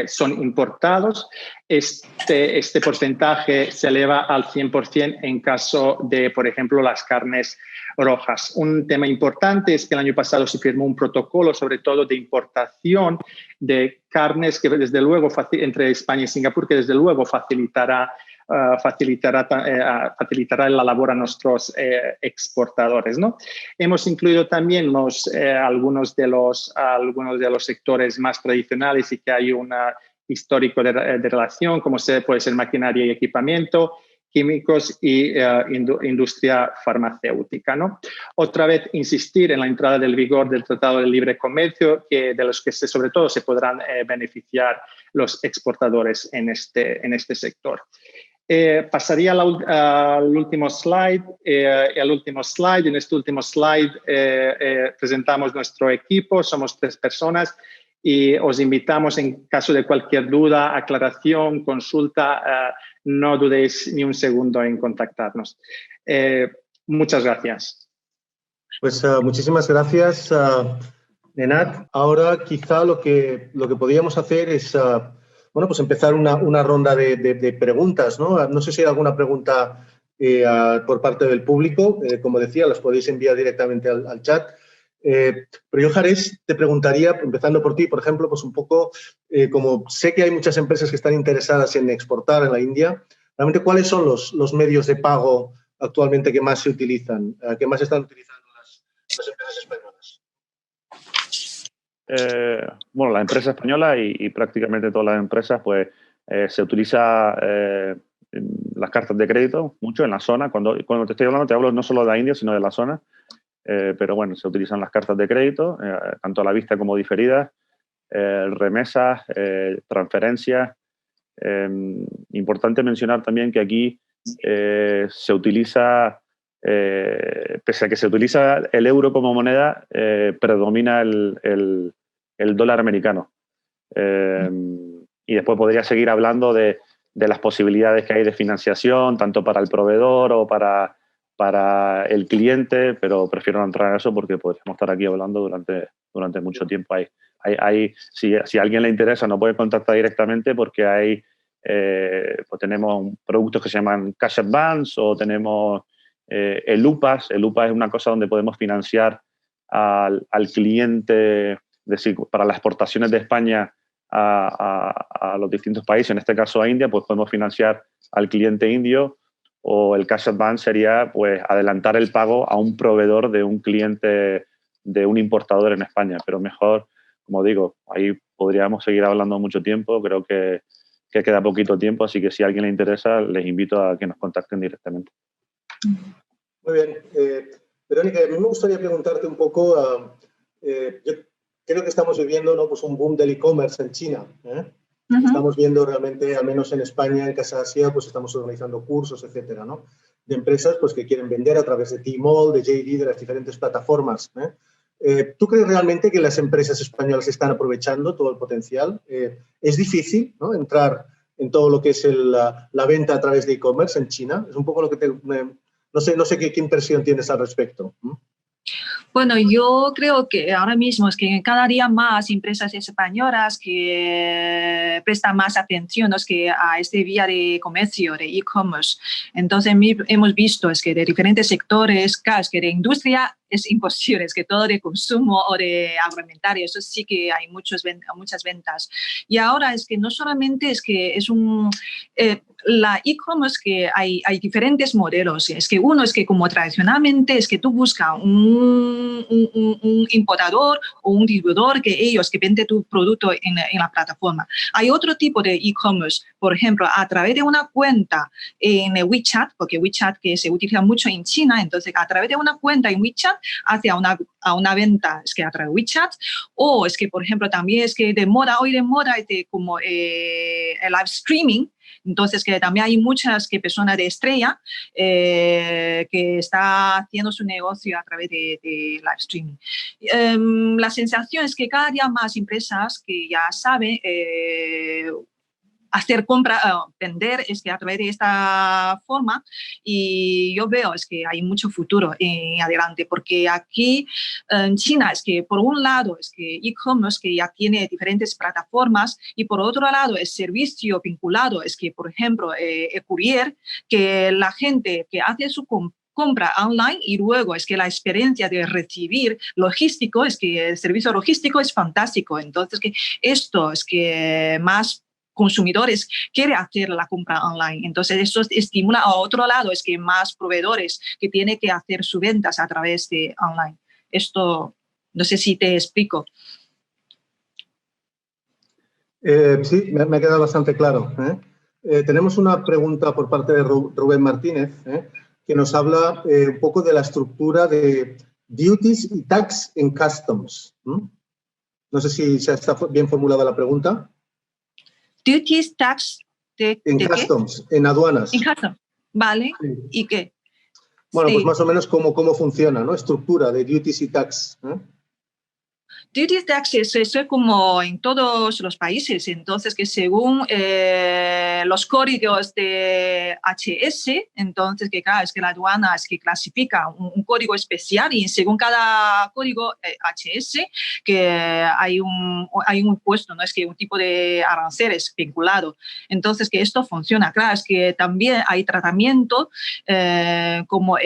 S4: son importados. Este porcentaje se eleva al 100% en caso de, por ejemplo, las carnes rojas. Un tema importante es que el año pasado se firmó un protocolo, sobre todo de importación de carnes, que desde luego entre España y Singapur, que desde luego facilitará la labor a nuestros exportadores, ¿no? Hemos incluido también algunos de los sectores más tradicionales y que hay un histórico de relación, como puede ser maquinaria y equipamiento, químicos y industria farmacéutica, ¿no? Otra vez insistir en la entrada del vigor del Tratado de Libre Comercio, de los que sobre todo se podrán beneficiar los exportadores en este sector. Pasaría al último slide. En este último slide presentamos nuestro equipo. Somos 3 personas y os invitamos, en caso de cualquier duda, aclaración, consulta, no dudéis ni un segundo en contactarnos. Muchas gracias.
S1: Pues muchísimas gracias, Nenad. Ahora quizá lo que podríamos hacer es bueno, pues empezar una ronda de preguntas, ¿no? No sé si hay alguna pregunta por parte del público. Como decía, las podéis enviar directamente al chat. Pero yo, Jares, te preguntaría, empezando por ti, por ejemplo, pues un poco, como sé que hay muchas empresas que están interesadas en exportar en la India, realmente, ¿cuáles son los medios de pago actualmente que más se utilizan, que más están utilizando las empresas españolas?
S2: Bueno, la empresa española y prácticamente todas las empresas, pues se utiliza las cartas de crédito mucho en la zona. Cuando te estoy hablando, te hablo no solo de la India, sino de la zona. Pero bueno, se utilizan las cartas de crédito, tanto a la vista como diferidas, remesas, transferencias. Importante mencionar también que aquí se utiliza, pese a que se utiliza el euro como moneda, predomina el dólar americano. Y después podría seguir hablando de las posibilidades que hay de financiación, tanto para el proveedor o para el cliente, pero prefiero no entrar en eso porque podríamos estar aquí hablando durante mucho tiempo. Si a alguien le interesa, nos puede contactar directamente porque pues tenemos productos que se llaman Cash Advance o tenemos el UPAS. El UPAS es una cosa donde podemos financiar al cliente, es decir, para las exportaciones de España a los distintos países, en este caso a India, pues podemos financiar al cliente indio. O el Cash Advance sería pues adelantar el pago a un proveedor de un cliente, de un importador en España. Pero mejor, como digo, ahí podríamos seguir hablando mucho tiempo. Creo que queda poquito tiempo, así que si a alguien le interesa, les invito a que nos contacten directamente.
S1: Muy bien. Verónica, a mí me gustaría preguntarte un poco, yo creo que estamos viviendo, ¿no?, pues un boom del e-commerce en China, Estamos viendo realmente, al menos en España, en Casa Asia, pues estamos organizando cursos, etcétera, ¿no?, de empresas pues, que quieren vender a través de Tmall, de JD, de las diferentes plataformas. ¿Tú crees realmente que las empresas españolas están aprovechando todo el potencial? ¿Es difícil, ¿no?, entrar en todo lo que es la venta a través de e-commerce en China? Es un poco lo que no sé qué impresión tienes al respecto.
S3: Bueno, yo creo que ahora mismo es que cada día más empresas españolas que prestan más atención a este vía de comercio, de e-commerce. Entonces, hemos visto que de diferentes sectores, que de industria es imposible, es que todo de consumo o de agroalimentario, eso sí que hay muchas ventas. Y ahora es que no solamente es que es la e-commerce, que hay diferentes modelos. Es que uno es que como tradicionalmente es que tú buscas un importador o un distribuidor que vende tu producto en la plataforma. Hay otro tipo de e-commerce, por ejemplo, a través de una cuenta en WeChat, porque WeChat que se utiliza mucho en China, entonces a través de una cuenta en WeChat hacia una venta es que a través de WeChat, o es que por ejemplo también es que hoy de moda es de como el live streaming. Entonces, que también hay muchas personas de estrella que está haciendo su negocio a través de live streaming. La sensación es que cada día más empresas que ya saben hacer vender es que a través de esta forma, y yo veo es que hay mucho futuro adelante, porque aquí en China es que por un lado es que e-commerce que ya tiene diferentes plataformas y por otro lado el servicio vinculado es que por ejemplo el courier, que la gente que hace su compra online y luego es que la experiencia de recibir logístico es que el servicio logístico es fantástico. Entonces que esto es que más consumidores quieren hacer la compra online. Entonces, eso estimula a otro lado, es que más proveedores que tienen que hacer sus ventas a través de online. Esto, no sé si te explico.
S1: Sí, me ha quedado bastante claro. Tenemos una pregunta por parte de Rubén Martínez, que nos habla un poco de la estructura de duties y tax en customs. No sé si está bien formulada la pregunta.
S3: Duties, tax,
S1: en customs, en aduanas.
S3: En customs, ¿vale?
S1: Sí.
S3: ¿Y qué?
S1: Bueno,
S3: sí.
S1: Pues más o menos cómo funciona, ¿no? Estructura de duties y tax.
S3: Duties tax es como en todos los países, entonces que según los códigos de HS, entonces que claro, es que la aduana es que clasifica un código especial y según cada código HS que hay un impuesto, no es que un tipo de aranceles vinculado. Entonces que esto funciona, claro, es que también hay tratamiento como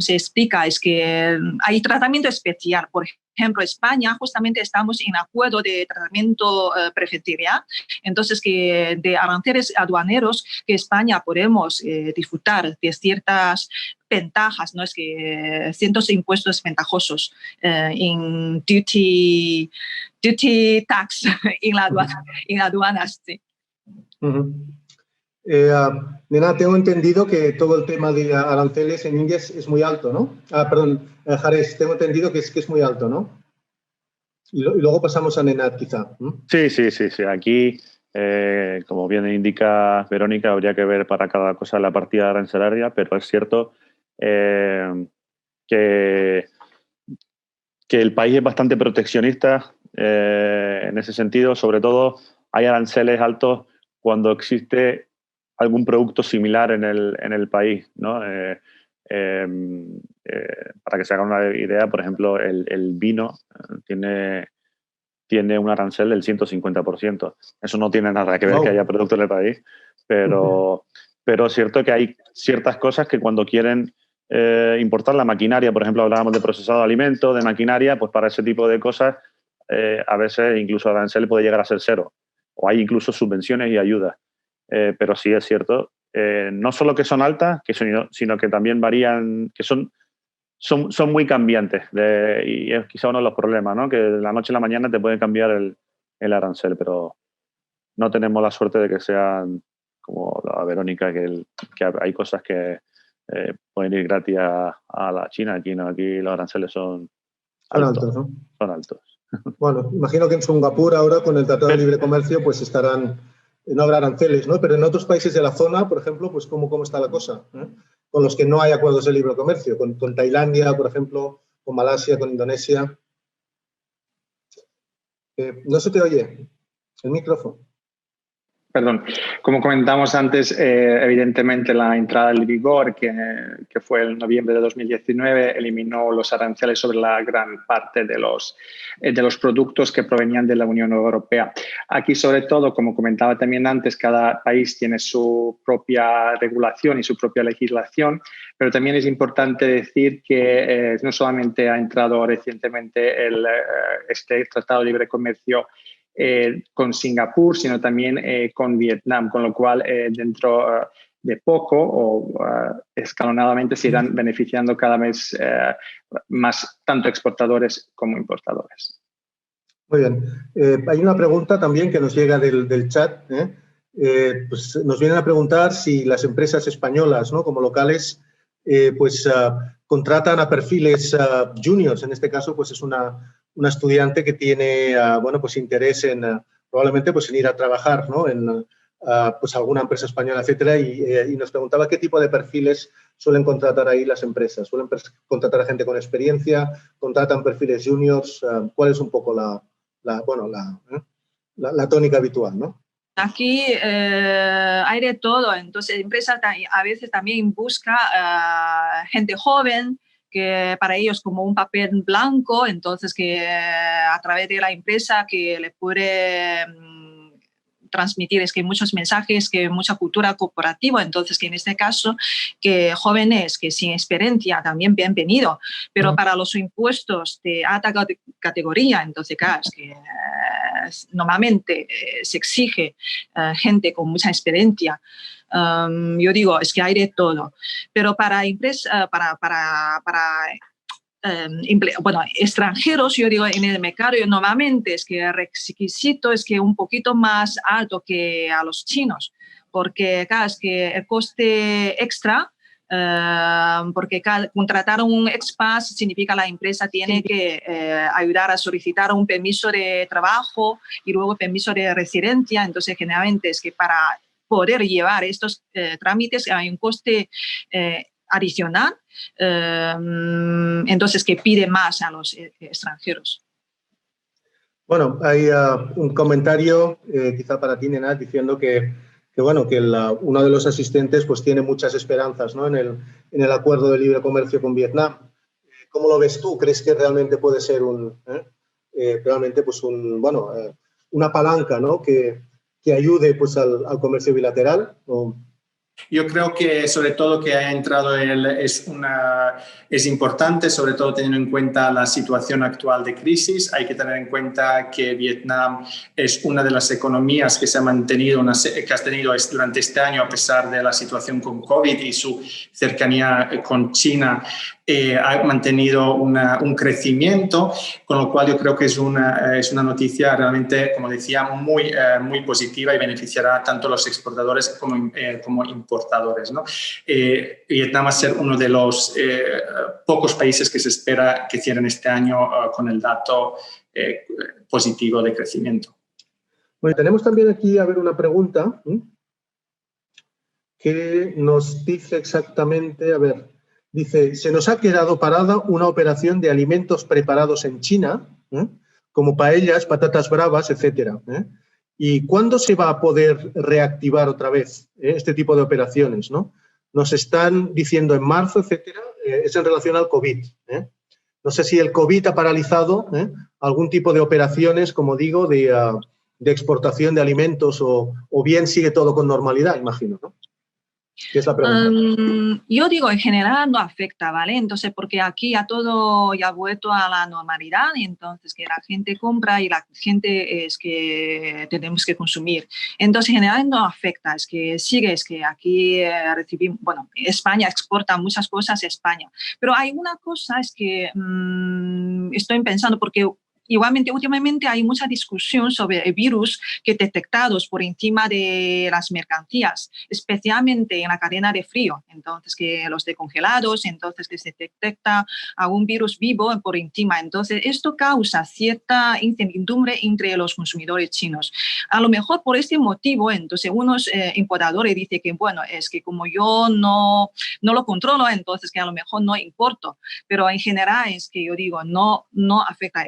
S3: se explica, es que hay tratamiento especial, por ejemplo, España, justamente estamos en acuerdo de tratamiento preferencial, entonces que de aranceles aduaneros que España podemos disfrutar de ciertas ventajas, ¿no? Es que cientos impuestos ventajosos en duty tax en la aduanas, sí.
S1: Nena, tengo entendido que todo el tema de aranceles en India es muy alto, ¿no? Perdón, Jares, tengo entendido que es muy alto, ¿no? Y luego pasamos a Nenad, quizá.
S2: Sí. Aquí, como bien indica Verónica, habría que ver para cada cosa la partida arancelaria, pero es cierto que el país es bastante proteccionista en ese sentido. Sobre todo, hay aranceles altos cuando existe algún producto similar en el país, ¿no? Para que se haga una idea, por ejemplo, el vino tiene un arancel del 150%. Eso no tiene nada que ver que haya producto en el país, pero es cierto que hay ciertas cosas que cuando quieren importar la maquinaria, por ejemplo, hablábamos de procesado de alimentos, de maquinaria, pues para ese tipo de cosas a veces incluso el arancel puede llegar a ser cero, o hay incluso subvenciones y ayudas. Pero sí es cierto, no solo que son altas, sino que también varían, que son muy cambiantes y es quizá uno de los problemas, ¿no? Que de la noche a la mañana te puede cambiar el arancel, pero no tenemos la suerte de que sean como la Verónica, que hay cosas que pueden ir gratis a la China. Aquí no, aquí los aranceles son altos, ¿no? Son altos.
S1: Bueno, imagino que en Singapur ahora con el Tratado de Libre Comercio pues no habrá aranceles, ¿no? Pero en otros países de la zona, por ejemplo, pues ¿cómo está la cosa? Con los que no hay acuerdos de libre comercio, con Tailandia, por ejemplo, con Malasia, con Indonesia. No se te oye el micrófono.
S4: Como comentamos antes, evidentemente la entrada en vigor, que fue en noviembre de 2019, eliminó los aranceles sobre la gran parte de los productos que provenían de la Unión Europea. Aquí, sobre todo, como comentaba también antes, cada país tiene su propia regulación y su propia legislación, pero también es importante decir que no solamente ha entrado recientemente este Tratado de Libre Comercio con Singapur, sino también con Vietnam, con lo cual dentro de poco o escalonadamente se irán beneficiando cada vez más tanto exportadores como importadores.
S1: Muy bien. Hay una pregunta también que nos llega del chat. Pues nos vienen a preguntar si las empresas españolas, ¿no?, como locales, contratan a perfiles juniors. En este caso, pues es una estudiante que tiene pues interés en probablemente pues en ir a trabajar, ¿no?, en pues alguna empresa española, etcétera, y nos preguntaba qué tipo de perfiles suelen contratar ahí las empresas. ¿Suelen contratar a gente con experiencia? ¿Contratan perfiles juniors? ¿Cuál es un poco la tónica habitual, ¿no?
S3: Aquí hay de todo, entonces la empresa a veces también busca gente joven, que para ellos como un papel blanco, entonces que a través de la empresa que le puede transmitir es que muchos mensajes, que mucha cultura corporativa, entonces que en este caso que jóvenes que sin experiencia también bienvenido, pero para los impuestos de alta categoría, entonces claro, es que normalmente se exige gente con mucha experiencia. Yo digo, es que hay de todo, pero para empresas, extranjeros, yo digo, en el mercado normalmente es que el requisito es que un poquito más alto que a los chinos, porque claro, es que el coste extra, porque contratar un expat significa la empresa tiene que ayudar a solicitar un permiso de trabajo y luego permiso de residencia, entonces generalmente es que para poder llevar estos trámites hay un coste adicional, entonces que pide más a los extranjeros.
S1: Bueno, hay un comentario quizá para ti, Nenad, diciendo que uno de los asistentes pues tiene muchas esperanzas, ¿no?, en el acuerdo de libre comercio con Vietnam. ¿Cómo lo ves tú? ¿Crees que realmente puede ser una palanca, ¿no?, que ayude pues al comercio bilateral?
S5: Yo creo que sobre todo que haya entrado él es importante, sobre todo teniendo en cuenta la situación actual de crisis. Hay que tener en cuenta que Vietnam es una de las economías que se ha mantenido, que ha tenido durante este año a pesar de la situación con COVID y su cercanía con China. Ha mantenido un crecimiento, con lo cual yo creo que es una noticia realmente, como decía, muy positiva y beneficiará tanto a los exportadores como importadores, ¿no? Vietnam va a ser uno de los pocos países que se espera que cierren este año con el dato positivo de crecimiento.
S1: Bueno, tenemos también aquí, una pregunta que nos dice exactamente, dice, se nos ha quedado parada una operación de alimentos preparados en China, como paellas, patatas bravas, etcétera. ¿Y cuándo se va a poder reactivar otra vez este tipo de operaciones, ¿no? Nos están diciendo en marzo, etcétera, es en relación al COVID. No sé si el COVID ha paralizado algún tipo de operaciones, como digo, de exportación de alimentos o bien sigue todo con normalidad, imagino, ¿no? ¿Qué es la pregunta?
S3: Yo digo, en general no afecta, ¿vale? Entonces, porque aquí ya todo ya ha vuelto a la normalidad, y entonces que la gente compra y la gente es que tenemos que consumir. Entonces, en general no afecta, es que sigue, es que aquí recibimos, España exporta muchas cosas a España. Pero hay una cosa, es que estoy pensando, porque igualmente, últimamente hay mucha discusión sobre el virus que detectados por encima de las mercancías, especialmente en la cadena de frío. Entonces, que los de congelados, entonces que se detecta algún virus vivo por encima. Entonces, esto causa cierta incertidumbre entre los consumidores chinos. A lo mejor por este motivo, entonces, unos importadores dicen que, bueno, es que como yo no lo controlo, entonces que a lo mejor no importo. Pero en general es que yo digo, no afecta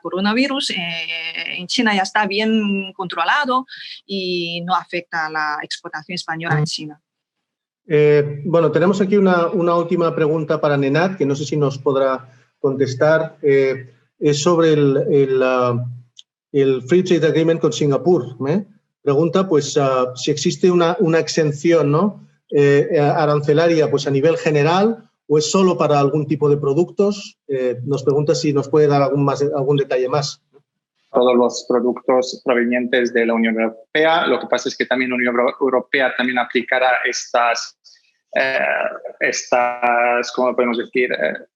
S3: coronavirus en China ya está bien controlado y no afecta a la exportación española en China.
S1: Bueno, tenemos aquí una última pregunta para Nenad, que no sé si nos podrá contestar. Es sobre el Free Trade Agreement con Singapur. Pregunta, pues, si existe una exención, ¿no? Arancelaria, pues, a nivel general, o es solo para algún tipo de productos. Nos pregunta si nos puede dar algún detalle más.
S4: Todos los productos provenientes de la Unión Europea. Lo que pasa es que también la Unión Europea también aplicará estas, ¿cómo podemos decir?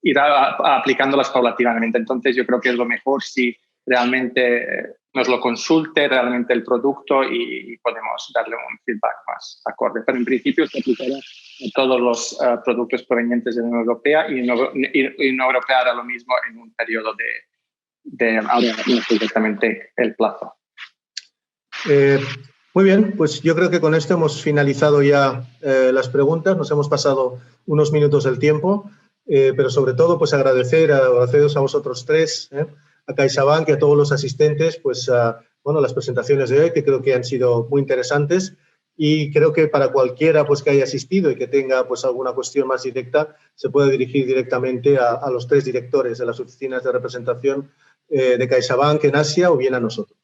S4: Irá aplicándolas paulatinamente. Entonces, yo creo que es lo mejor si realmente nos lo consulte realmente el producto y podemos darle un feedback más acorde. Pero en principio se aplicará a todos los productos provenientes de la Unión Europea y la Unión Europea hará lo mismo en un periodo ahora no sé exactamente el plazo.
S1: Muy bien, pues yo creo que con esto hemos finalizado ya las preguntas. Nos hemos pasado unos minutos del tiempo, pero sobre todo pues agradeceros a vosotros tres, a CaixaBank y a todos los asistentes, pues bueno, las presentaciones de hoy, que creo que han sido muy interesantes, y creo que para cualquiera pues que haya asistido y que tenga pues alguna cuestión más directa, se puede dirigir directamente a los tres directores de las oficinas de representación de CaixaBank en Asia o bien a nosotros.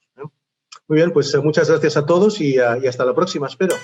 S1: Muy bien, pues muchas gracias a todos y hasta la próxima, espero.